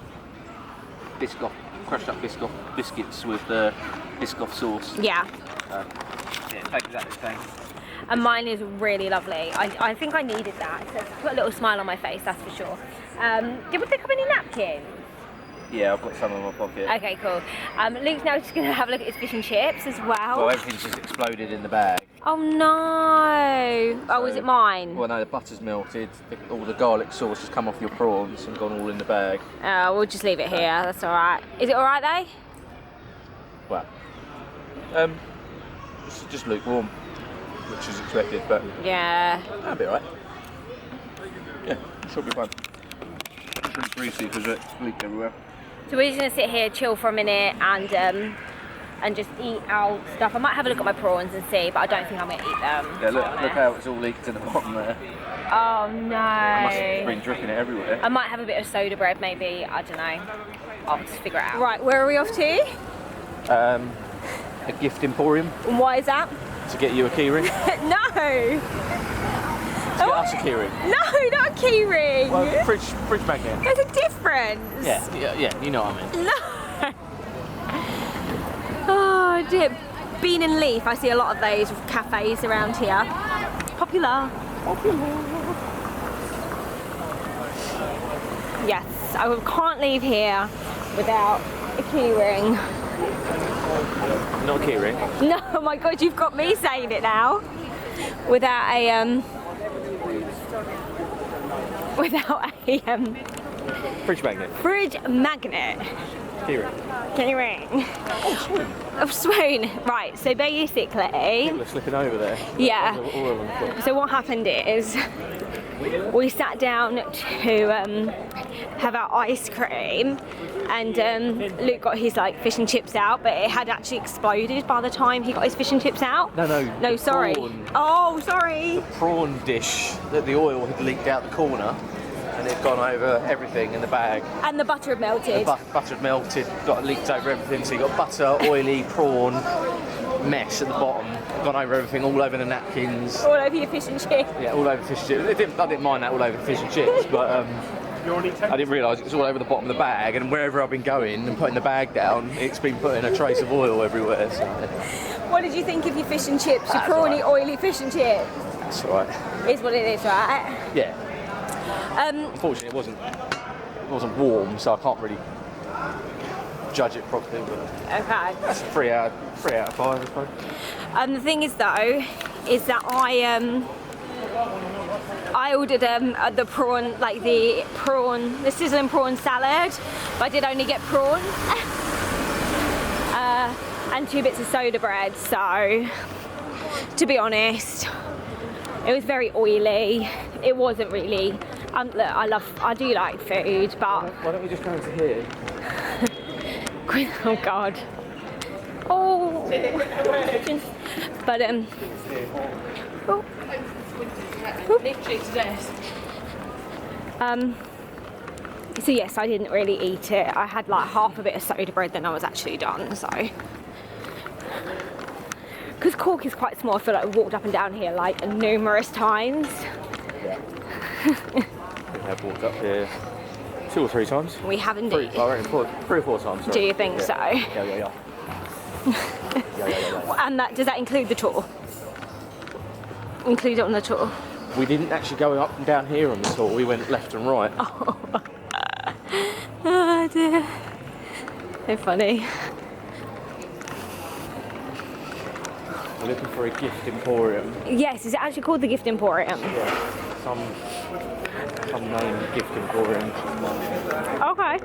Biscoff, crushed up Biscoff biscuits with the Biscoff sauce. Yeah. Yeah, it tastes exactly the same. And mine is really lovely. I think I needed that. So it's put a little smile on my face, that's for sure. Did they come in napkins? Yeah, I've got some in my pocket. Okay, cool. Luke's now just going to have a look at his fish and chips as well. Well, everything's just exploded in the bag. Oh no! Oh, was it mine? Well, no, the butter's melted. All the garlic sauce has come off your prawns and gone all in the bag. We'll just leave it here. That's all right. Is it all right though? Well, just lukewarm, which is expected, but Yeah. that'll be alright. Yeah, it should be fine. It's really greasy because it leaked everywhere. So we're just gonna sit here, chill for a minute, and just eat our stuff. I might have a look at my prawns and see, but I don't think I'm gonna eat them. Yeah, look how it's all leaked to the bottom there. Oh no! I must have been dripping it everywhere. I might have a bit of soda bread, maybe. I don't know. I'll just figure it out. Right, where are we off to? A gift emporium And why is that? to get you a keyring. No! To get us a keyring. No, not a keyring! Well, fridge magnet. There's a difference! Yeah, you know what I mean. No! Oh dear. Bean and leaf, I see a lot of those with cafes around here. Popular. Yes, I can't leave here without a keyring. Not a keyring. No, oh my god, you've got me saying it now. Without a Fridge magnet. fridge magnet. Keyring. Keyring. Oh, swoon. Right, so basically, People are slipping over there. yeah. All of them. So what happened is we sat down to have our ice cream, and Luke got his like fish and chips out, but it had actually exploded by the time he got his fish and chips out. No, the sorry. prawn. Oh, sorry. Prawn dish that the oil had leaked out the corner, and it had gone over everything in the bag. And the butter had melted. Butter had melted, got leaked over everything. So you got butter, oily prawn mess at the bottom, gone over everything, all over the napkins. All over your fish and chips. Yeah, all over fish and chips. I didn't mind that all over fish and chips, but I didn't realise it was all over the bottom of the bag. And wherever I've been going and putting the bag down, it's been putting a trace of oil everywhere. So. What did you think of your fish and chips? Your That's prawny, all right. oily fish and chips? That's all right. Is what it is, right? Yeah. Unfortunately, it wasn't warm, so I can't really judge it properly. But Okay. that's a 3 out of 5, I suppose. The thing is though, is that I ordered the prawn, like the sizzling prawn salad, but I did only get prawn and 2 bits of soda bread. So, to be honest, it was very oily. It wasn't really. Look, I do like food, but Why don't we just go into here? oh god. Oh. But oh. So yes, I didn't really eat it. I had like half a bit of soda bread, then I was actually done. So, because Cork is quite small, I feel like I walked up and down here like numerous times. I've walked up here 2 or 3 times. We have indeed. 3 or 4 times. Sorry. Do you think so? Yeah. And does that include the tour? Include it on the tour? We didn't actually go up and down here on the tour. We went left and right. Oh dear. So funny. We're looking for a gift emporium. Yes, is it actually called the Gift Emporium? Yeah. Some name gift emporium. Okay.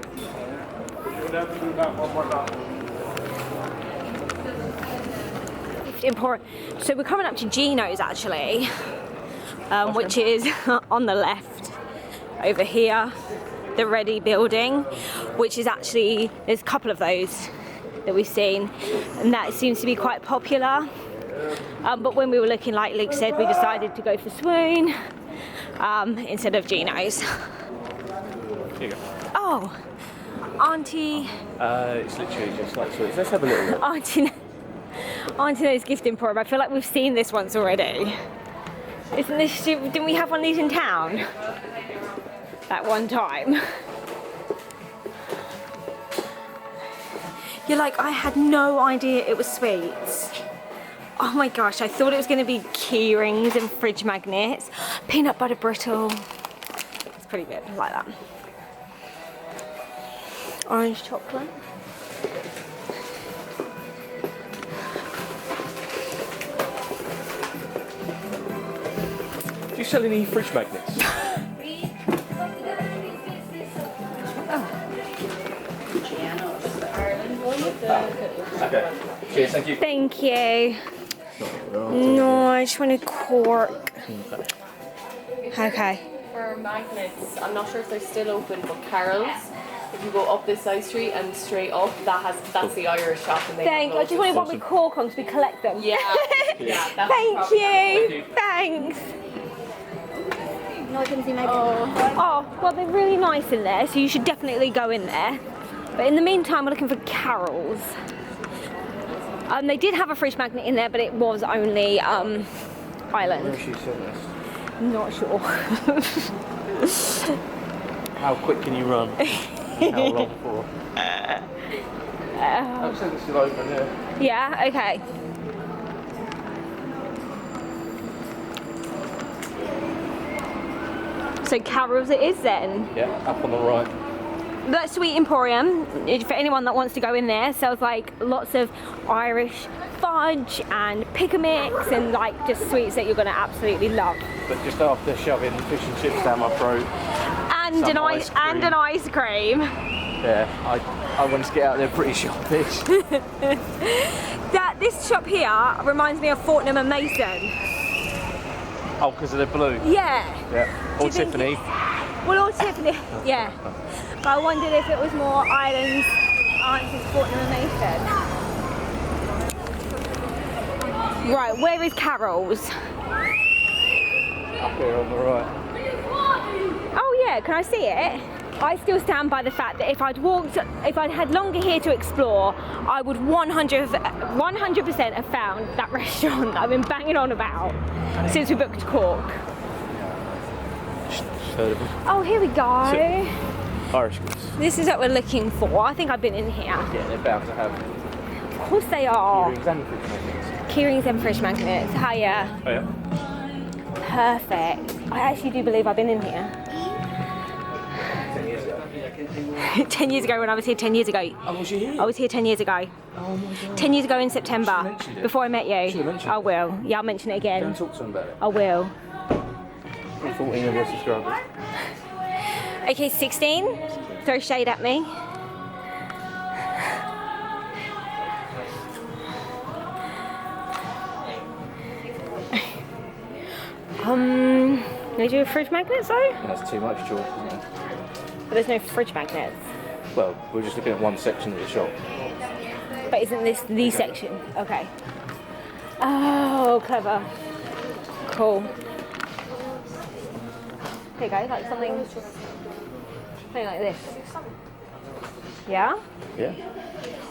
Gift Emporium. So we're coming up to Gino's actually, which is on the left over here. The Ready building, which is actually, there's a couple of those that we've seen, and that seems to be quite popular. But when we were looking, like Luke said, we decided to go for Swoon instead of Gino's. Here you go. Oh, Auntie. It's literally just like sweets. Let's have a little look. Auntie No's Gift Emporium. I feel like we've seen this once already. Isn't this? Didn't we have one of these in town? That one time. You're like, I had no idea it was sweets. Oh my gosh, I thought it was going to be key rings and fridge magnets. Peanut butter brittle. It's pretty good, I like that. Orange chocolate. Do you sell any fridge magnets? Okay. Cheers, thank you. Thank you. No, I just wanted Cork. Okay. For magnets, I'm not sure if they're still open, but Carol's, if you go up this side street and straight up, that's the Irish shop. And they Thank you. I just wanted one with cork on because we collect them. Yeah. Yeah. That's Thank you. Thanks. No, I can see my Oh, well, they're really nice in there, so you should definitely go in there. But in the meantime, we're looking for Carol's. They did have a fridge magnet in there, but it was only Ireland. Where is she selling this? Not sure. How quick can you run? How long for? I'm saying it's still open, yeah. Yeah, okay. So Carol's it is then. Yeah, up on the right. That Sweet Emporium, for anyone that wants to go in there, sells like lots of Irish fudge and pick a mix and like just sweets that you're gonna absolutely love. But just after shoving fish and chips down my throat And an ice cream. Yeah, I wanted to get out there pretty sharpish. This shop here reminds me of Fortnum and Mason. Oh, because of the blue? Yeah. Yeah. Do Or you think Tiffany. Well, or Tiffany, yeah. But I wondered if it was more Ireland's answers Fortnum and Mason. Right, where is Carol's? Up here on the right. Oh yeah, can I see it? I still stand by the fact that if I'd had longer here to explore, I would 100% have found that restaurant that I've been banging on about since we booked Cork. Heard of it. Oh, here we go. Irish goods. This is what we're looking for. I think I've been in here. Yeah, they're bound to have Of course they are. earrings and fridge magnets. Keyrings and fridge magnets. Hiya. Oh yeah? Perfect. I actually do believe I've been in here. 10 years ago. 10 years ago when I was here 10 years ago. Oh, was you here? I was here 10 years ago. Oh my god. 10 years ago in September. mentioned it. Before I met you. Should've mentioned I it. will. Yeah, I'll mention it Go and again. talk to them about it. I will. 14 of us subscribers. Okay, 16. Throw shade at me. They do fridge magnets though? That's too much chalk, isn't it? But there's no fridge magnets. Well, we're just looking at one section of the shop. But isn't this the section? Okay. Oh, clever. Cool. There you go, like something like this. Yeah? Yeah?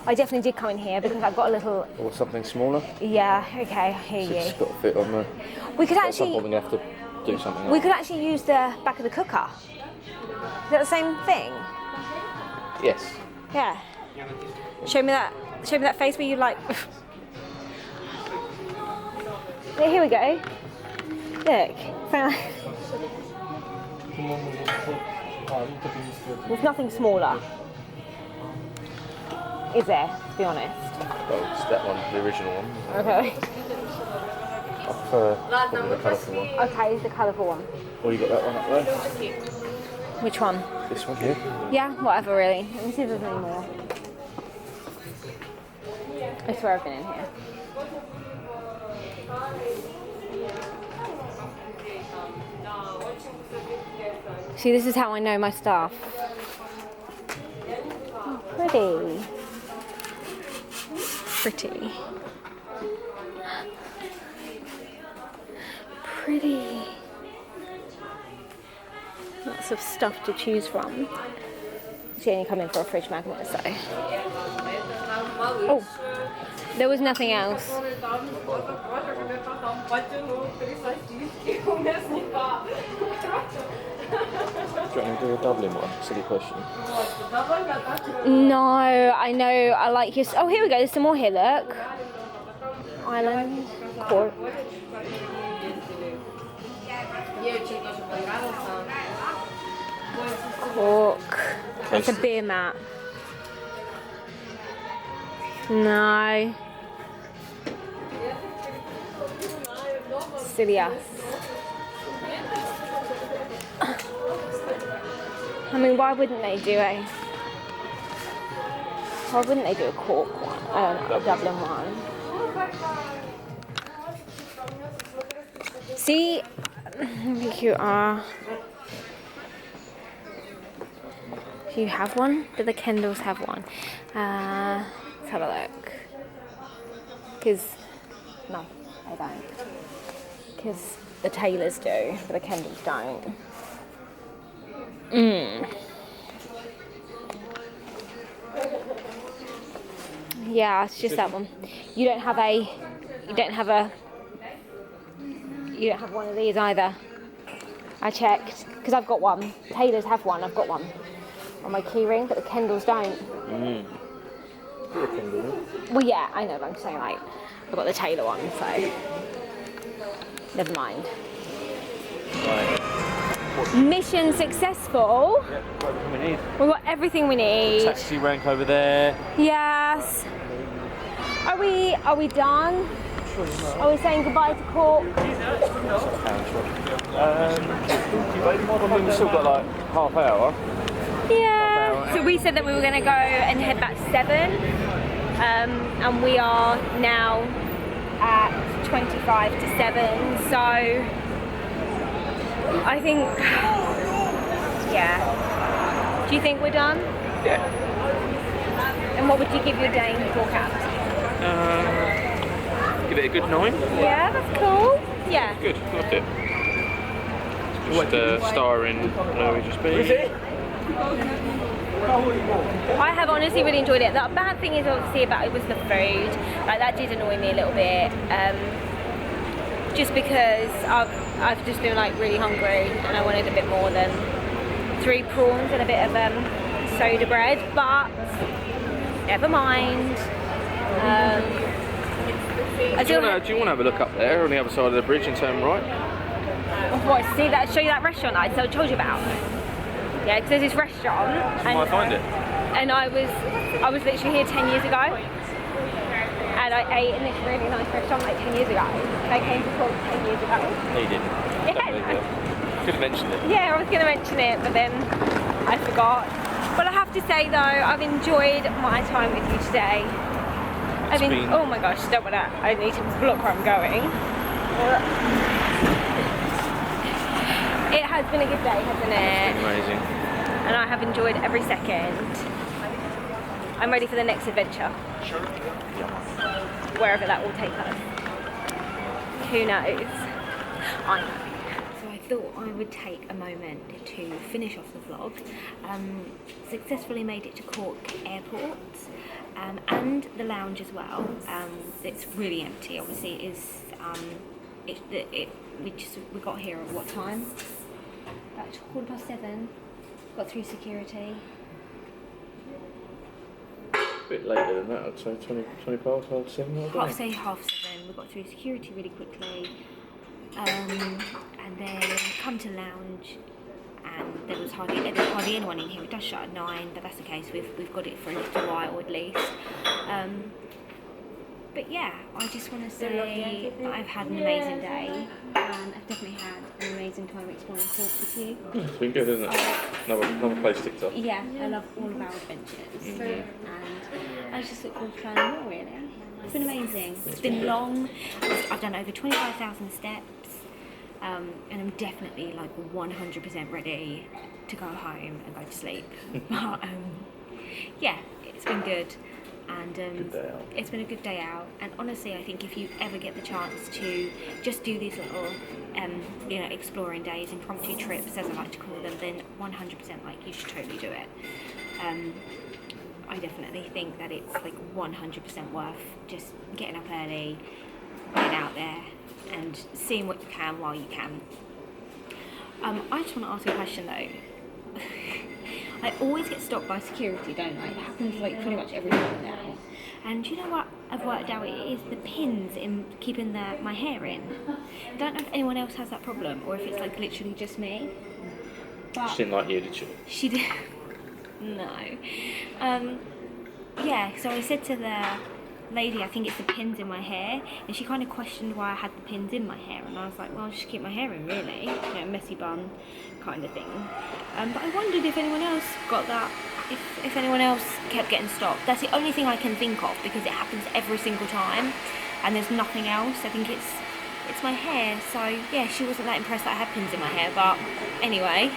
I definitely did come in here because I've got a little. Or something smaller. Yeah, okay, I hear It's you. got to fit on the... We could At some actually. point we're going to have to do something We like could actually use the back of the cooker. Is that the same thing? Yes. Yeah. Show me that face where you like. Yeah, here we go. Look. There's nothing smaller. Is there, to be honest? Well, it's that one, the original one. Okay. I prefer probably the colourful one. Okay, it's the colourful one. Or you got that one up there? Which one? This one here? Yeah, whatever really. Let me see if there's any more. I swear I've been in here. See, this is how I know my stuff. Oh, pretty. Pretty. Pretty. Lots of stuff to choose from. She only come in for a fridge magnet, so. Oh, there was nothing else. Do you want me to do a Dublin one? Silly question. No, I know, I like your. Oh, here we go, there's some more here, look. Ireland, Cork. Cork. That's a beer mat. No. Silly us. I mean, why wouldn't they do a Cork one, a Dublin one? See, look you are. Do you have one? Do the Kendalls have one? Let's have a look. Because, no, I don't. Because the Taylors do, but the Kendalls don't. Yeah, it's just that one. You don't have one of these either. I checked, because I've got one. Taylors have one, I've got one on my keyring, but the Kendalls don't. You're a Kendall, no? Well, yeah, I know, but I'm saying, like, I've got the Taylor one, so never mind. Right. Mission successful. Yep, got everything we need. We've got everything we need. Taxi rank over there. Yes. Are we done? Are we saying goodbye to Cork? We've still got like half hour. Yeah. So we said that we were going to go and head back 7, and we are now at 25 to 7. So I think, yeah. Do you think we're done? Yeah. And what would you give your day in Cork out? Give it a good 9. Yeah, that's cool. Yeah. Good, loved it. Just star in Norwegian Speed. I have honestly really enjoyed it. The bad thing is obviously about it was the food. Like that did annoy me a little bit. Just because I've just been like really hungry and I wanted a bit more than 3 prawns and a bit of soda bread, but never mind. Do you want to have a look up there on the other side of the bridge and turn right? What, show you that restaurant that I told you about? Yeah, because there's this restaurant. You might find it. And I was literally here 10 years ago. And I ate in this really nice restaurant like 10 years ago. And I came to Cork 10 years ago. No, you didn't. Could have mentioned it. Yeah, I was going to mention it, but then I forgot. But I have to say though, I've enjoyed my time with you today. Oh my gosh, don't want that. I need to block where I'm going. It has been a good day, hasn't it? Amazing. And I have enjoyed every second. I'm ready for the next adventure. Wherever that will take us. Who knows? I know. So I thought I would take a moment to finish off the vlog. Successfully made it to Cork Airport. And the lounge as well. It's really empty. Obviously, we got here at what time? About 7:15. Got through security. A bit later than that, I'd say 20 past, half 7. I'd say 7:30. We got through security really quickly. And then come to lounge. And there was hardly anyone in here. It does shut at 9, but that's okay. So we've got it for a little while at least. But yeah, I just want to say that I've had an amazing day. I've definitely had an amazing time exploring Cork with you. It's been good, isn't it? Another place ticked off. Yeah, I love all of our adventures. And I just look forward to trying more really. It's been amazing. It's been long. I've done over 25,000 steps. And I'm definitely like 100% ready to go home and go to sleep. But yeah, it's been good. And it's been a good day out. And honestly, I think if you ever get the chance to just do these little, exploring days, impromptu trips, as I like to call them, then 100% like you should totally do it. I definitely think that it's like 100% worth just getting up early, getting out there, and seeing what you can while you can. I just want to ask you a question though. I always get stopped by security, don't I? It happens like pretty much every time now. And do you know what I've worked out? It is the pins in keeping my hair in. I don't know if anyone else has that problem or if it's like literally just me. But She didn't like you, did she? she did. No. Yeah, so I said to the lady, I think it's the pins in my hair, and she kind of questioned why I had the pins in my hair, and I was like, well, I'll just keep my hair in, really, you know, messy bun kind of thing. But I wondered if anyone else got that, if anyone else kept getting stopped. That's the only thing I can think of, because it happens every single time, and there's nothing else. I think it's my hair. So yeah, she wasn't that impressed that I had pins in my hair, but anyway,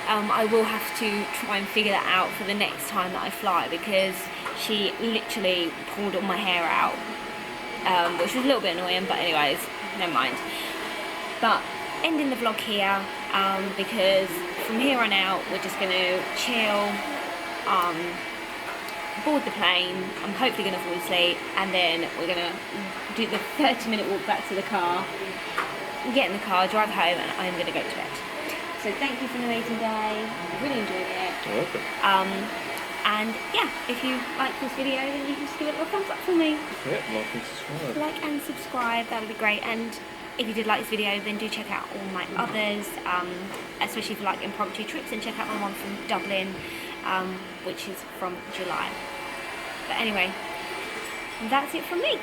I will have to try and figure that out for the next time that I fly, because she literally pulled all my hair out, which was a little bit annoying, but anyways, never mind. But ending the vlog here, because from here on out we're just going to chill, board the plane. I'm hopefully going to fall asleep, and then we're going to do the 30-minute walk back to the car, get in the car, drive home, and I'm going to go to bed. So thank you for an amazing day. I really enjoyed it. You're welcome. And yeah, if you like this video, then you can just give it a thumbs up for me. Yeah, like and subscribe. Like and subscribe, that would be great. And if you did like this video, then do check out all my others, especially if you like impromptu trips, and check out my one from Dublin, which is from July. But anyway, that's it from me.